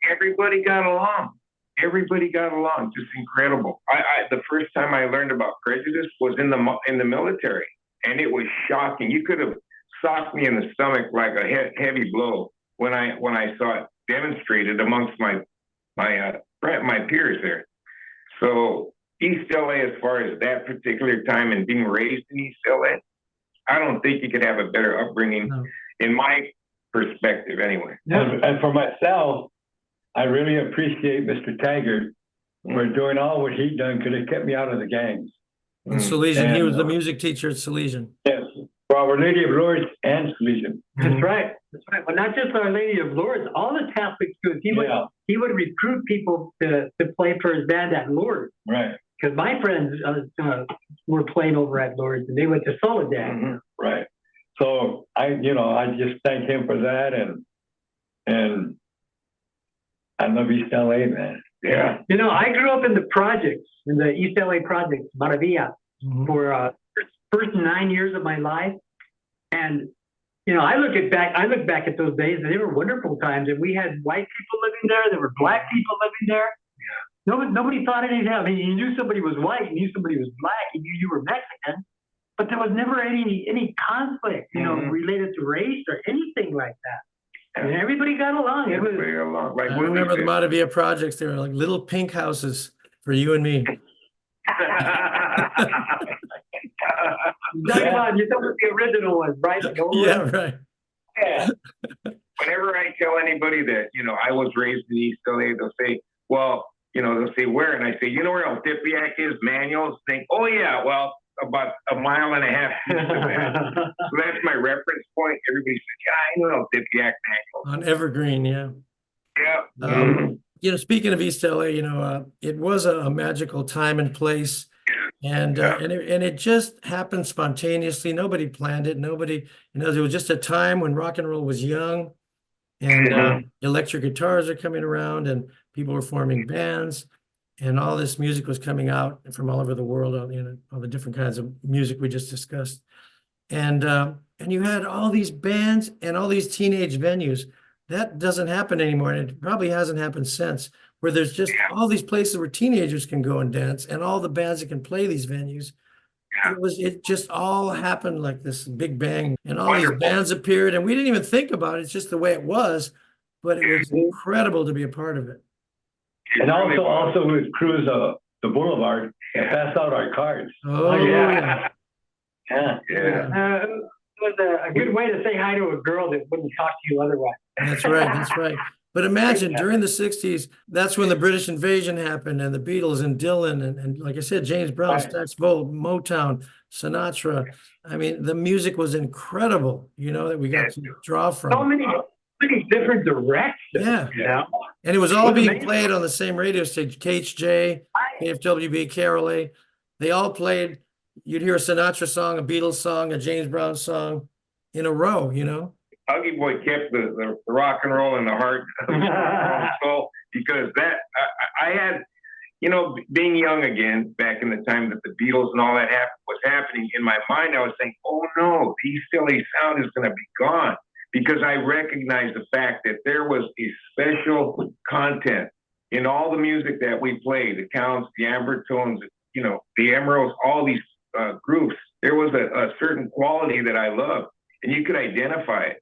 everybody got along. Everybody got along. Just incredible. The first time I learned about prejudice was in the military, and it was shocking. You could have socked me in the stomach like a heavy blow when I saw it demonstrated amongst my peers there. So East LA, as far as that particular time and being raised in East LA, I don't think you could have a better upbringing, in my perspective, anyway. and for myself, I really appreciate Mr. Taggart for doing all what he done because it kept me out of the gangs. In Salesian, he And, was the music teacher at Salesian. Yes, for Our Lady of Lourdes and Salesian. That's right. That's right. But not just Our Lady of Lourdes, all the Catholic schools. He would recruit people to play for his band at Lourdes. Right. Because my friends were playing over at Lourdes, and they went to Soledad. Mm-hmm. Right. So I just thank him for that, and I love East LA, man. Yeah. I grew up in the projects, in the East LA projects, Maravilla, for first 9 years of my life. And, I look back at those days, and they were wonderful times. And we had white people living there. There were black people living there. Yeah. Nobody thought anything. I mean, you knew somebody was white, you knew somebody was black, you knew you were Mexican, but there was never any conflict, related to race or anything like that. And everybody got along. Everybody got along. Like I remember the Maravilla projects. They were like little pink houses for you and me. You're talking about the original ones, right? Yeah, right. Yeah. Whenever I tell anybody that, I was raised in East LA, they'll say, well, they'll say, where? And I say, where El Tepeyac is? Manuals? Think, oh, yeah, well, about a mile and a half east of that. So that's my reference point. Everybody says, yeah, I know El Tepeyac Manuals. On Evergreen, yeah. Yeah. Speaking of East LA, it was a magical time and place. And it just happened spontaneously. Nobody planned it. Nobody, there was just a time when rock and roll was young, and electric guitars are coming around, and people were forming bands, and all this music was coming out from all over the world. All the different kinds of music we just discussed, and you had all these bands and all these teenage venues. That doesn't happen anymore, and it probably hasn't happened since, where there's just all these places where teenagers can go and dance, and all the bands that can play these venues. It just all happened like this big bang, and all these bands appeared, and we didn't even think about it. It's just the way it was, but it was incredible to be a part of it. And also we would cruise the boulevard and pass out our cards. Oh, yeah. Yeah. It was a good way to say hi to a girl that wouldn't talk to you otherwise. That's right. That's right. But imagine during the 60s, that's when the British invasion happened, and the Beatles and Dylan and like I said, James Brown, Stax Volt, Motown, Sinatra. I mean, the music was incredible, that we got to draw from. So many different directions. Yeah. And it was all being played on the same radio station, KHJ, KFWB, KRLA. They all played. You'd hear a Sinatra song, a Beatles song, a James Brown song in a row, Huggy Boy kept the rock and roll in the heart of the soul, because that I had, being young again back in the time that the Beatles and all that was happening, in my mind I was saying, oh no, the East LA sound is going to be gone, because I recognized the fact that there was a special content in all the music that we played, the Counts, the Ambertones, the Emeralds, all these groups. there was a certain quality that I loved, and you could identify it.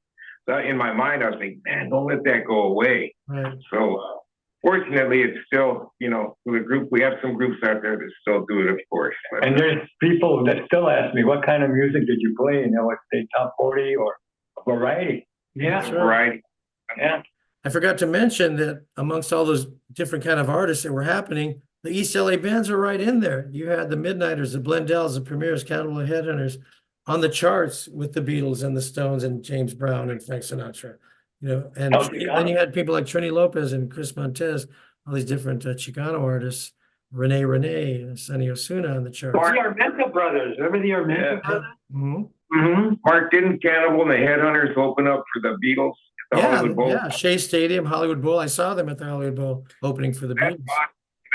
So in my mind, I was thinking, man, don't let that go away. Right. So fortunately, it's still, with a group, we have some groups out there that still do it, of course. But, And there's people that still ask me, what kind of music did you play? And they'll say top 40 or variety. Yeah. That's right. right. Yeah. I forgot to mention that amongst all those different kind of artists that were happening, the East LA bands are right in there. You had the Midnighters, the Blendells, the Premiers, Cannibal Headhunters on the charts with the Beatles and the Stones and James Brown and Frank Sinatra. And then you had people like Trini Lopez and Chris Montez, all these different Chicano artists, Renee, Sonny Osuna on the charts. The Armenta brothers. Remember the Armenta brothers? Mm-hmm. Mark, didn't Cannibal and the Headhunters open up for the Beatles at the Hollywood Bowl? Yeah, Shea Stadium, Hollywood Bowl. I saw them at the Hollywood Bowl opening for the Beatles.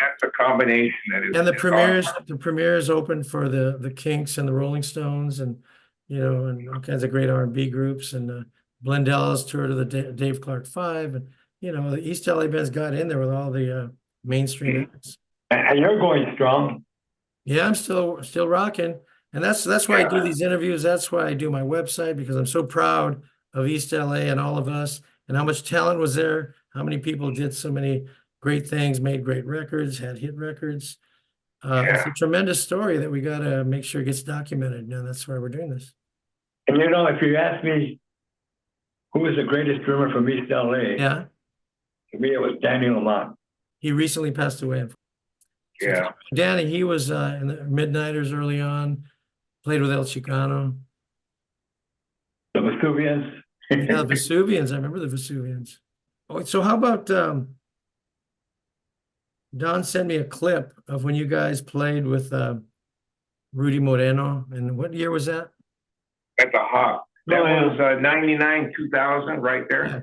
That's a combination that is. And the premieres opened for the Kinks and the Rolling Stones and all kinds of great R&B groups, and Blendells toured to the Dave Clark Five, and the East LA bands got in there with all the mainstream acts. And you're going strong. Yeah, I'm still rocking, and that's why I do these interviews. That's why I do my website, because I'm so proud of East LA and all of us, and how much talent was there, how many people did so many great things, made great records, had hit records. It's a tremendous story that we got to make sure gets documented. And that's why we're doing this. And if you ask me who is the greatest drummer from East LA, Yeah, to me it was Danny Lamont. he recently passed away. Yeah. Danny, he was in the Midnighters early on, played with El Chicano. The Vesuvians. Yeah, the Vesuvians. I remember the Vesuvians. Oh, so how about Don sent me a clip of when you guys played with Rudy Moreno, and what year was that? At the Hop. That was 99, 2000, right there. Yeah.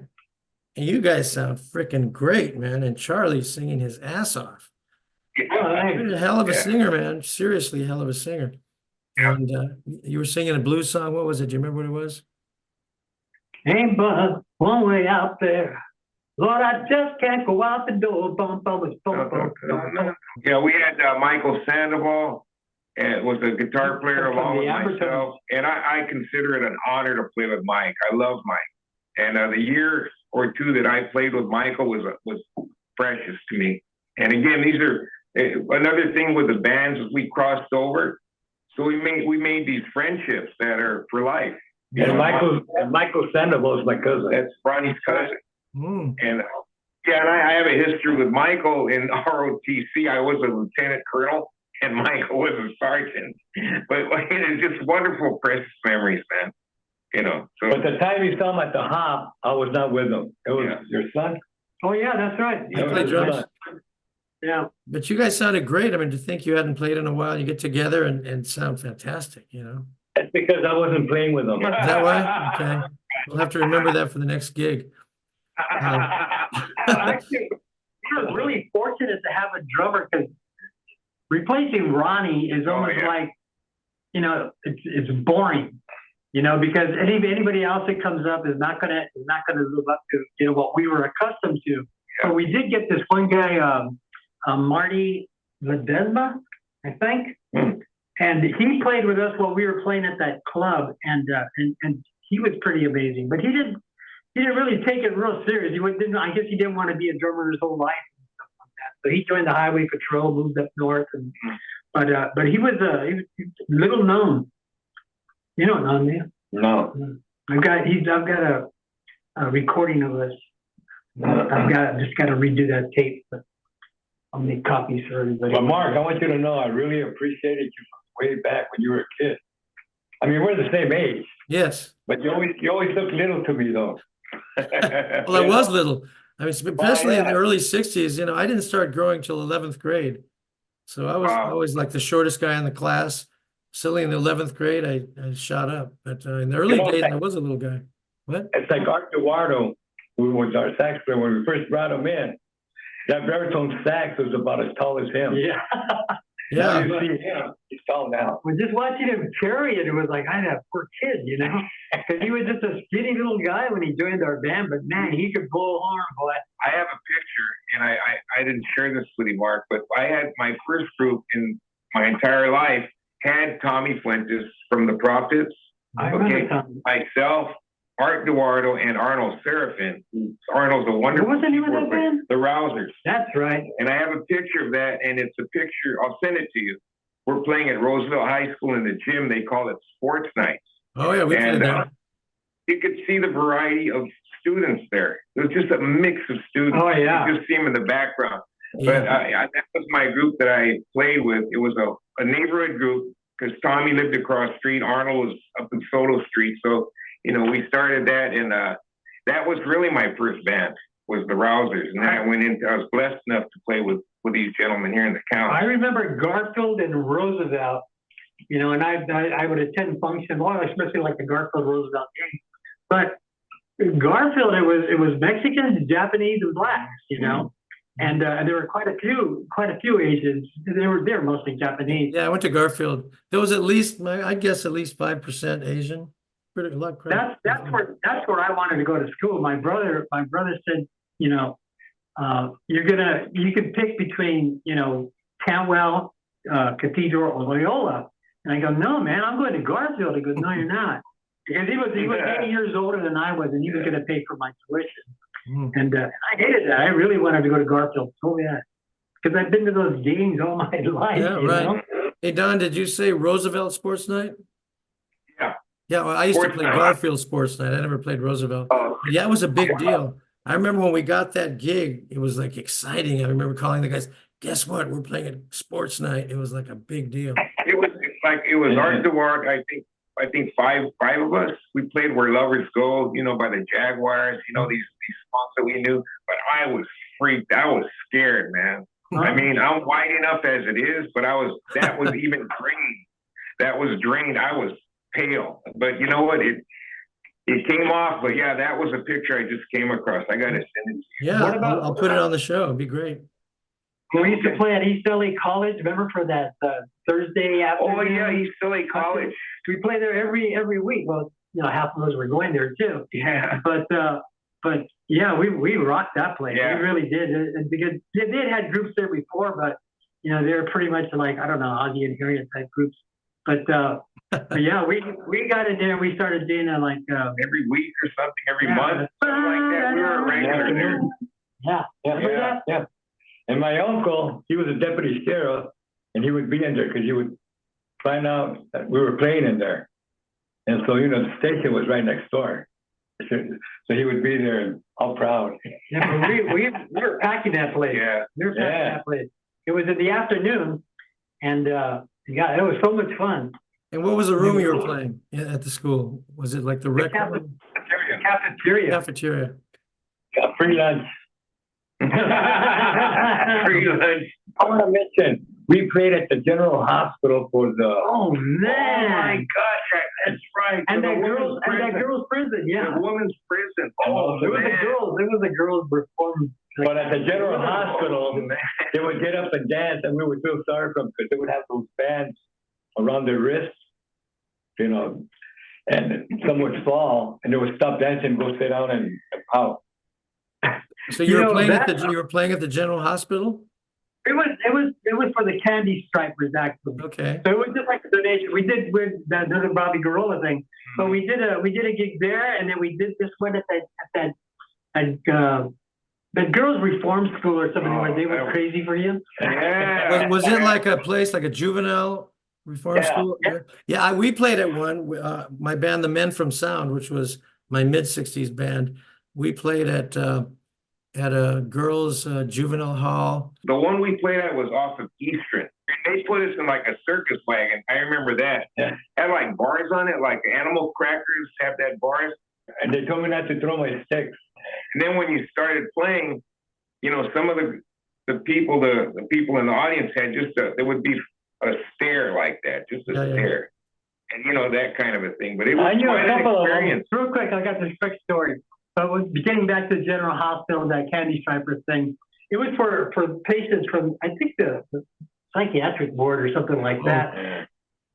And you guys sound freaking great, man. And Charlie's singing his ass off. You're a hell of a singer, man. Seriously, a hell of a singer. Yeah. And you were singing a blues song. What was it? Do you remember what it was? Ain't but one way out there. Lord, I just can't go out the door. Bum, bum, bum, bum, bum. Yeah, we had Michael Sandoval, and was a guitar player along with myself. And I consider it an honor to play with Mike. I love Mike. And the year or two that I played with Michael was precious to me. And again, these are another thing with the bands is we crossed over. So we made these friendships that are for life. And Michael Sandoval is my cousin. That's Ronnie's cousin. Mm. And and I have a history with Michael in ROTC. I was a lieutenant colonel, and Michael was a sergeant. But it's just wonderful, precious memories, man. So. But the time you saw him at the Hop, I was not with him. It was your son. Oh, yeah, that's right. You played drums. Yeah. But you guys sounded great. I mean, to think you hadn't played in a while, you get together and sound fantastic, That's because I wasn't playing with him. Is that why? Okay. We'll have to remember that for the next gig. Actually, we're really fortunate to have a drummer, because replacing Ronnie is almost like, it's boring, because anybody else that comes up is not gonna live up to what we were accustomed to. But we did get this one guy, Marty Ledesma, I think, and he played with us while we were playing at that club, and he was pretty amazing. But he didn't really take it real serious. I guess he didn't want to be a drummer his whole life and stuff like that. So he joined the Highway Patrol, moved up north, but he was little known. You don't know him? No. I've got a recording of us. I've just got to redo that tape, but I'll make copies for everybody. But Mark, I want you to know I really appreciated you from way back when you were a kid. I mean, we're the same age. Yes. But you always look little to me, though. Well, I was little. I mean, especially in the early 60s, I didn't start growing till 11th grade. So I was always like the shortest guy in the class. Silly in the 11th grade, I shot up. But in the early days, I was a little guy. What? It's like Art Eduardo, who was our sax player when we first brought him in. That baritone sax was about as tall as him. Yeah. Now you see him, he's tall now. Well, just watching him carry it, it was like, I had a poor kid, because he was just a skinny little guy when he joined our band, but man, he could blow a horn, boy. I have a picture, and I didn't share this with you, Mark, but I had my first group in my entire life, had Tommy Fuentes from the Prophets. I remember Tommy. Myself, Art Eduardo, and Arnold Serafin. Arnold's a wonderful. What was the name of that band? The Rousers. That's right. And I have a picture of that, and it's a picture. I'll send it to you. We're playing at Roosevelt High School in the gym. They call it Sports Nights. Oh yeah, we played there. You could see the variety of students there. It was just a mix of students. Oh yeah. You just see them in the background. Yeah. But that was my group that I played with. It was a neighborhood group because Tommy lived across the street. Arnold was up in Soto Street. So, we started that, and that was really my first band, was the Rousers. And then I was blessed enough to play with these gentlemen here in the Counts. I remember Garfield and Roosevelt, and I would attend functions, especially like the Garfield Roosevelt game. But Garfield, it was Mexicans, Japanese, and blacks, and there were quite a few Asians. They were mostly Japanese. Yeah, I went to Garfield. There was at least 5% Asian. Pretty a lot. That's where I wanted to go to school. My brother said, you can pick between Cantwell, Cathedral, or Loyola. And I go, no, man, I'm going to Garfield. He goes, no, you're not, because he was 8 years older than I was, and he was going to pay for my tuition. And I hated that. I really wanted to go to Garfield so bad, because I've been to those games all my life. Yeah, right. Hey, Don, did you say Roosevelt Sports Night? Yeah. Yeah, well, I used to play Garfield Sports Night. I never played Roosevelt. Yeah, it was a big deal. I remember when we got that gig, it was like exciting. I remember calling the guys, guess what? We're playing at Sports Night. It was like a big deal. It was Art Duarte. I think five of us. We played Where Lovers Go, by the Jaguars, these songs that we knew. But I was freaked. I was scared, man. I mean, I'm white enough as it is, but that was even drained. That was drained. I was pale. But you know what? It came off. But yeah, that was a picture I just came across. I got to send it to you. Yeah, I'll put it on the show. It'd be great. We used to play at East L.A. College. Remember for that Thursday afternoon? Oh yeah, East L.A. College. We play there every week. Well, half of us were going there too. Yeah. But yeah, we rocked that place. Yeah. We really did. And because they had groups there before, but they were pretty much like, I don't know, Ozzy and Harriet type groups. But yeah, we got in there and we started doing it like every week or something, every month, something like that. We were a regular there. Yeah. And my uncle, he was a deputy sheriff, and he would be in there because he would find out that we were playing in there. And so, the station was right next door. So he would be there and all proud. Yeah, but we were packing that place. Yeah. We were packing that place. It was in the afternoon, and it was so much fun. And what was the room you were playing at the school? Was it like the rec room? Cafeteria. Cafeteria. Got free lunch. Free lunch. I want to mention, we played at the General Hospital for the. Oh man! Oh my gosh, that's right. And that girls' prison, yeah. The women's prison. Oh, it was a girls' reform. But at the General Hospital, they would get up and dance, and we would feel sorry for them because they would have those bands around their wrists, and some would fall, and they would stop dancing, go sit down and pout. So you were playing at the General Hospital? It was for the Candy Stripers, actually. Okay. So it was just like a donation. We did with that other Bobby Garola thing, but we did a gig there, and then we did this one at that girls' reform school or something where they were crazy for you. Yeah. Was it like a place, like a juvenile reform school? Yeah, we played at one. My band, the Men from Sound, which was my mid-'60s band, we played at a girls' juvenile hall. The one we played at was off of Eastern. They put us in like a circus wagon. I remember that. Yeah. Had like bars on it, like animal crackers have that bars. And they told me not to throw my sticks. And then when you started playing, some of the people in the audience had there would be a stare like that, just a stare. And that kind of a thing. But it was quite an experience. Real quick, I got this quick story. But getting back to the General Hospital, that Candy Striper thing, it was for patients from, I think, the psychiatric ward or something like that.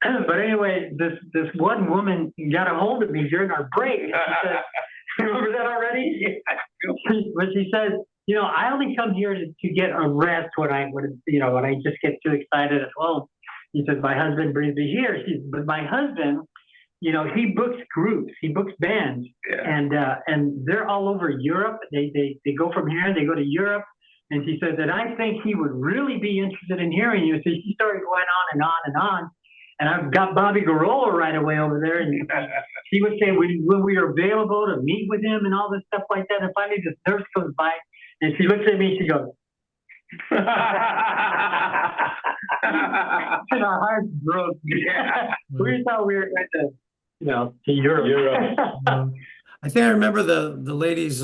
But anyway, this one woman got a hold of me during our break. She said, remember that already? But she said, I only come here to get a rest when I just get too excited at home. He says, my husband brings me here. But my husband, you know, he books groups, he books bands, and they're all over Europe. They go from here, they go to Europe. And she says that I think he would really be interested in hearing you. So she started going on and on and on. And I've got Bobby Guerrero right away over there. And she would say when we are available to meet with him and all this stuff like that. And finally this nurse comes by and she looks at me and she goes, and our hearts broke. We thought we were going to, you know, to Europe. I think I remember the ladies'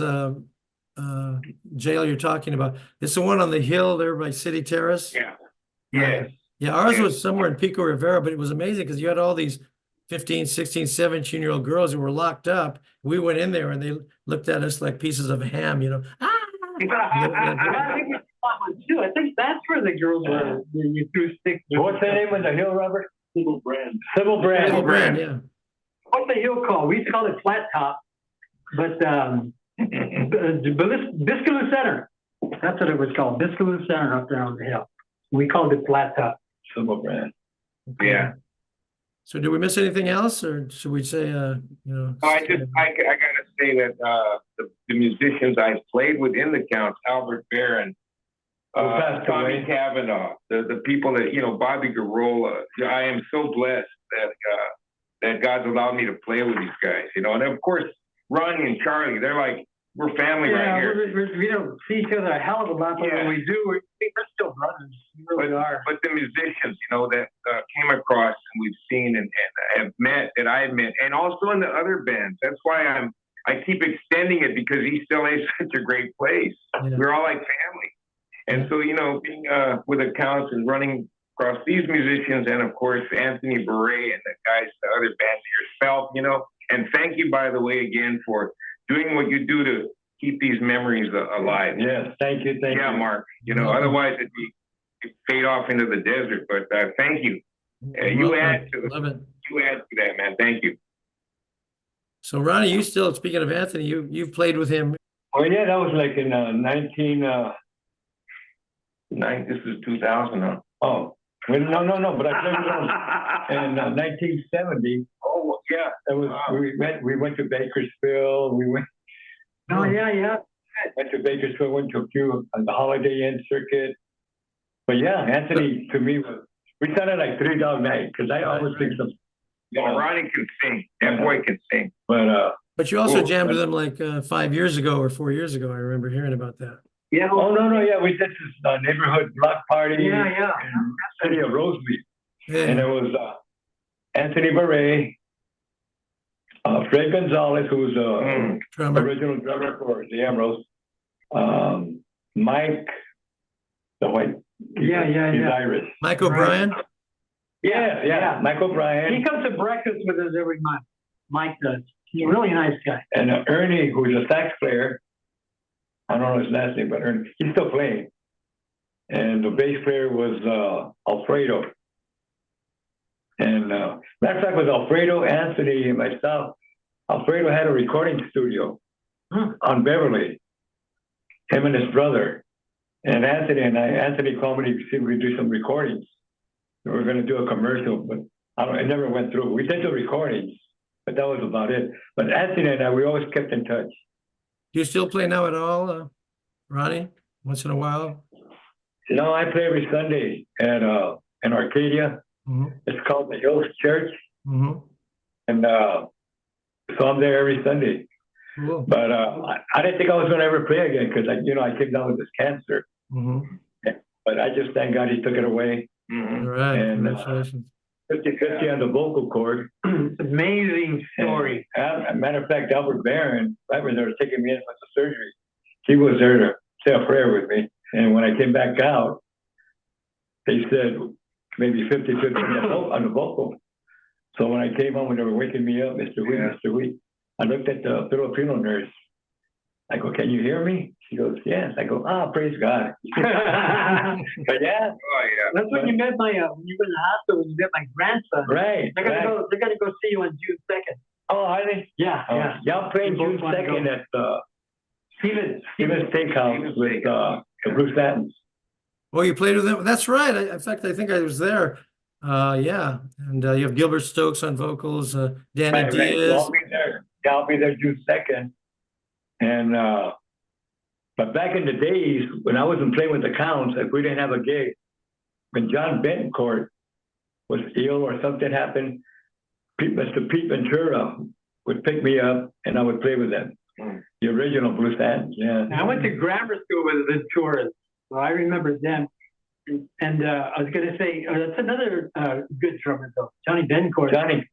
jail you're talking about. It's the one on the hill there by City Terrace. Yeah. Yes. Yeah, ours was somewhere in Pico Rivera, but it was amazing because you had all these 15, 16, 17-year-old girls who were locked up. We went in there and they looked at us like pieces of ham, you know. I think we saw one too. I think that's where the girls were. You threw sticks. What's the name of the hill, Robert? Civil Brand. Civil Brand. Civil Brand, yeah. What's the hill called? We used to call it Flat Top, but Biscaloo Center. That's what it was called. Biscaloo Center up there on the hill. We called it Flat Top. Civil Brand. Yeah. So did we miss anything else, or should we say, you know? I gotta say that the musicians I played with in the Counts, Albert Barron, Tommy Cavanaugh, the people that, you know, Bobby Guerrero. I am so blessed that God's allowed me to play with these guys, you know. And of course, Ronnie and Charlie, they're like, we're family right here. We don't see each other a hell of a lot, but when we do, we're still brothers. We really are. But the musicians, you know, that came across and we've seen and have met, that I've met, and also in the other bands. That's why I keep extending it, because East L.A. is such a great place. Yeah. We're all like family. And so, you know, being with the Counts and running across these musicians, and of course, Anthony Viray and the guys, the other bands, yourself, you know, and thank you, by the way, again, for doing what you do to keep these memories alive. Yes, thank you. Yeah, Mark. You know, otherwise it'd fade off into the desert. But thank you. You add to that, man. Thank you. So Ronnie, you still, speaking of Anthony, you've played with him. Oh yeah, that was like in this is 2000. Huh? Oh, well, no. But I played with him in 1970. Oh yeah, that was we went to Bakersfield. We went. Oh yeah. Went to Bakersfield. Went to a few on the Holiday Inn circuit. But yeah, Anthony to me we sounded like Three Dog Night, because I always think some. Ronnie can sing. That boy can sing. But you also jammed with him like 5 years ago or 4 years ago. I remember hearing about that. Yeah. Oh no. Yeah, we did this neighborhood block party. Yeah. In the city of Rosemead. Yeah. And it was Anthony Viray, Fred Gonzalez, who was original drummer for the Emeralds, Mike, the white, guitarist. Mike O'Brien? Yeah, Mike O'Brien. He comes to breakfast with us every month. Mike does. He's a really nice guy. And Ernie, who's a sax player, I don't know his last name, but Ernie, he's still playing. And the bass player was Alfredo. And matter of fact, with Alfredo, Anthony, and myself, Alfredo had a recording studio on Beverly, him and his brother. And Anthony called me to see if we could do some recordings. We were going to do a commercial, but it never went through. We did the recordings, but that was about it. But Anthony and I, we always kept in touch. Do you still play now at all, Ronnie? Once in a while? No, I play every Sunday at in Arcadia. Mm-hmm. It's called the Hills Church. Mm-hmm. And so I'm there every Sunday. Cool. But I didn't think I was going to ever play again, because I came down with this cancer. Mm-hmm. But I just thank God he took it away. Mm-hmm. All right. And congratulations. 50-50 on the vocal cord. It's an amazing story. And, matter of fact, Albert Barron, right when they were taking me in for the surgery, he was there to say a prayer with me. And when I came back out, they said maybe 50-50 on the vocal. So when I came home, when they were waking me up, Mr. Wheat, I looked at the Filipino nurse. I go, can you hear me? She goes, yes. I go, praise God. But yeah. Oh, yeah. That's when you met when you were in the hospital, when you met my grandson. Right. They're gonna go see you on June 2nd. Oh, are they? Yeah, yeah. Y'all playing June 2nd at Stevens Steakhouse with the Blue Satins. Well, you played with them. That's right. In fact, I think I was there. Yeah, and you have Gilbert Stokes on vocals, Danny Right. Diaz. I'll be there June 2nd. And, but back in the days, when I wasn't playing with the Counts, if we didn't have a gig, when John Bencourt was ill or something happened, Mr. Pete Ventura would pick me up and I would play with them. The original blues band, yeah. I went to grammar school with Ventura, so I remember them. And I was going to say, that's another good drummer, though, Johnny Bencourt. Johnny,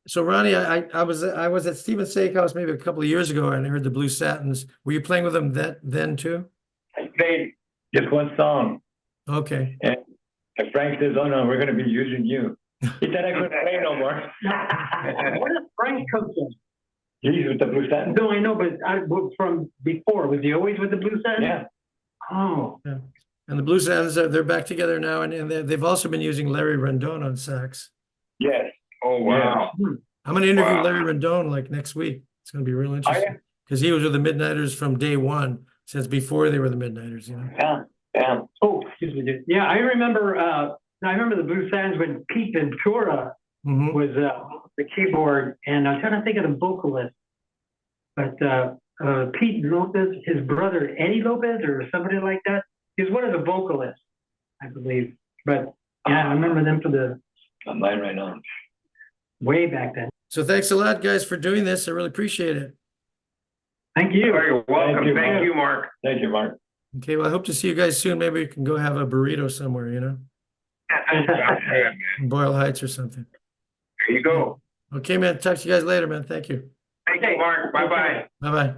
So Ronnie, I was at Stephen Steakhouse maybe a couple of years ago, and I heard the Blue Satins. Were you playing with them then too? I played just one song. Okay. And Frank says, "Oh no, we're going to be using you." He said I couldn't play no more. Where does Frank come from? He's with the Blue Satin. No, I know, but from before, was he always with the Blue Satins? Yeah. Oh. Yeah. And the Blue Satins, they're back together now, and they've also been using Larry Rendon on sax. Yes. Oh, wow. I'm going to interview Wow. Larry Rendon like next week. It's going to be real interesting yeah? because he was with the Midnighters from day one, since before they were the Midnighters. You know. Yeah. Yeah. Oh, excuse me. Dude. Yeah, I remember the Blue Satins when Pete Ventura Mhm. was the keyboard, and I'm trying to think of the vocalist. But Pete Lopez, his brother Eddie Lopez, or somebody like that, he's one of the vocalists, I believe. But yeah, I remember them for the I'm mine right now. way back then. So thanks a lot, guys, for doing this. I really appreciate it. Thank you. You're welcome. Thank you, Mark. Thank you, Mark. Okay, well, I hope to see you guys soon. Maybe we can go have a burrito somewhere, you know, Sounds good, man. in Boyle Heights or something. There you go. Okay, man. Talk to you guys later, man. Thank you. Thank you, Mark. Bye-bye. Bye-bye.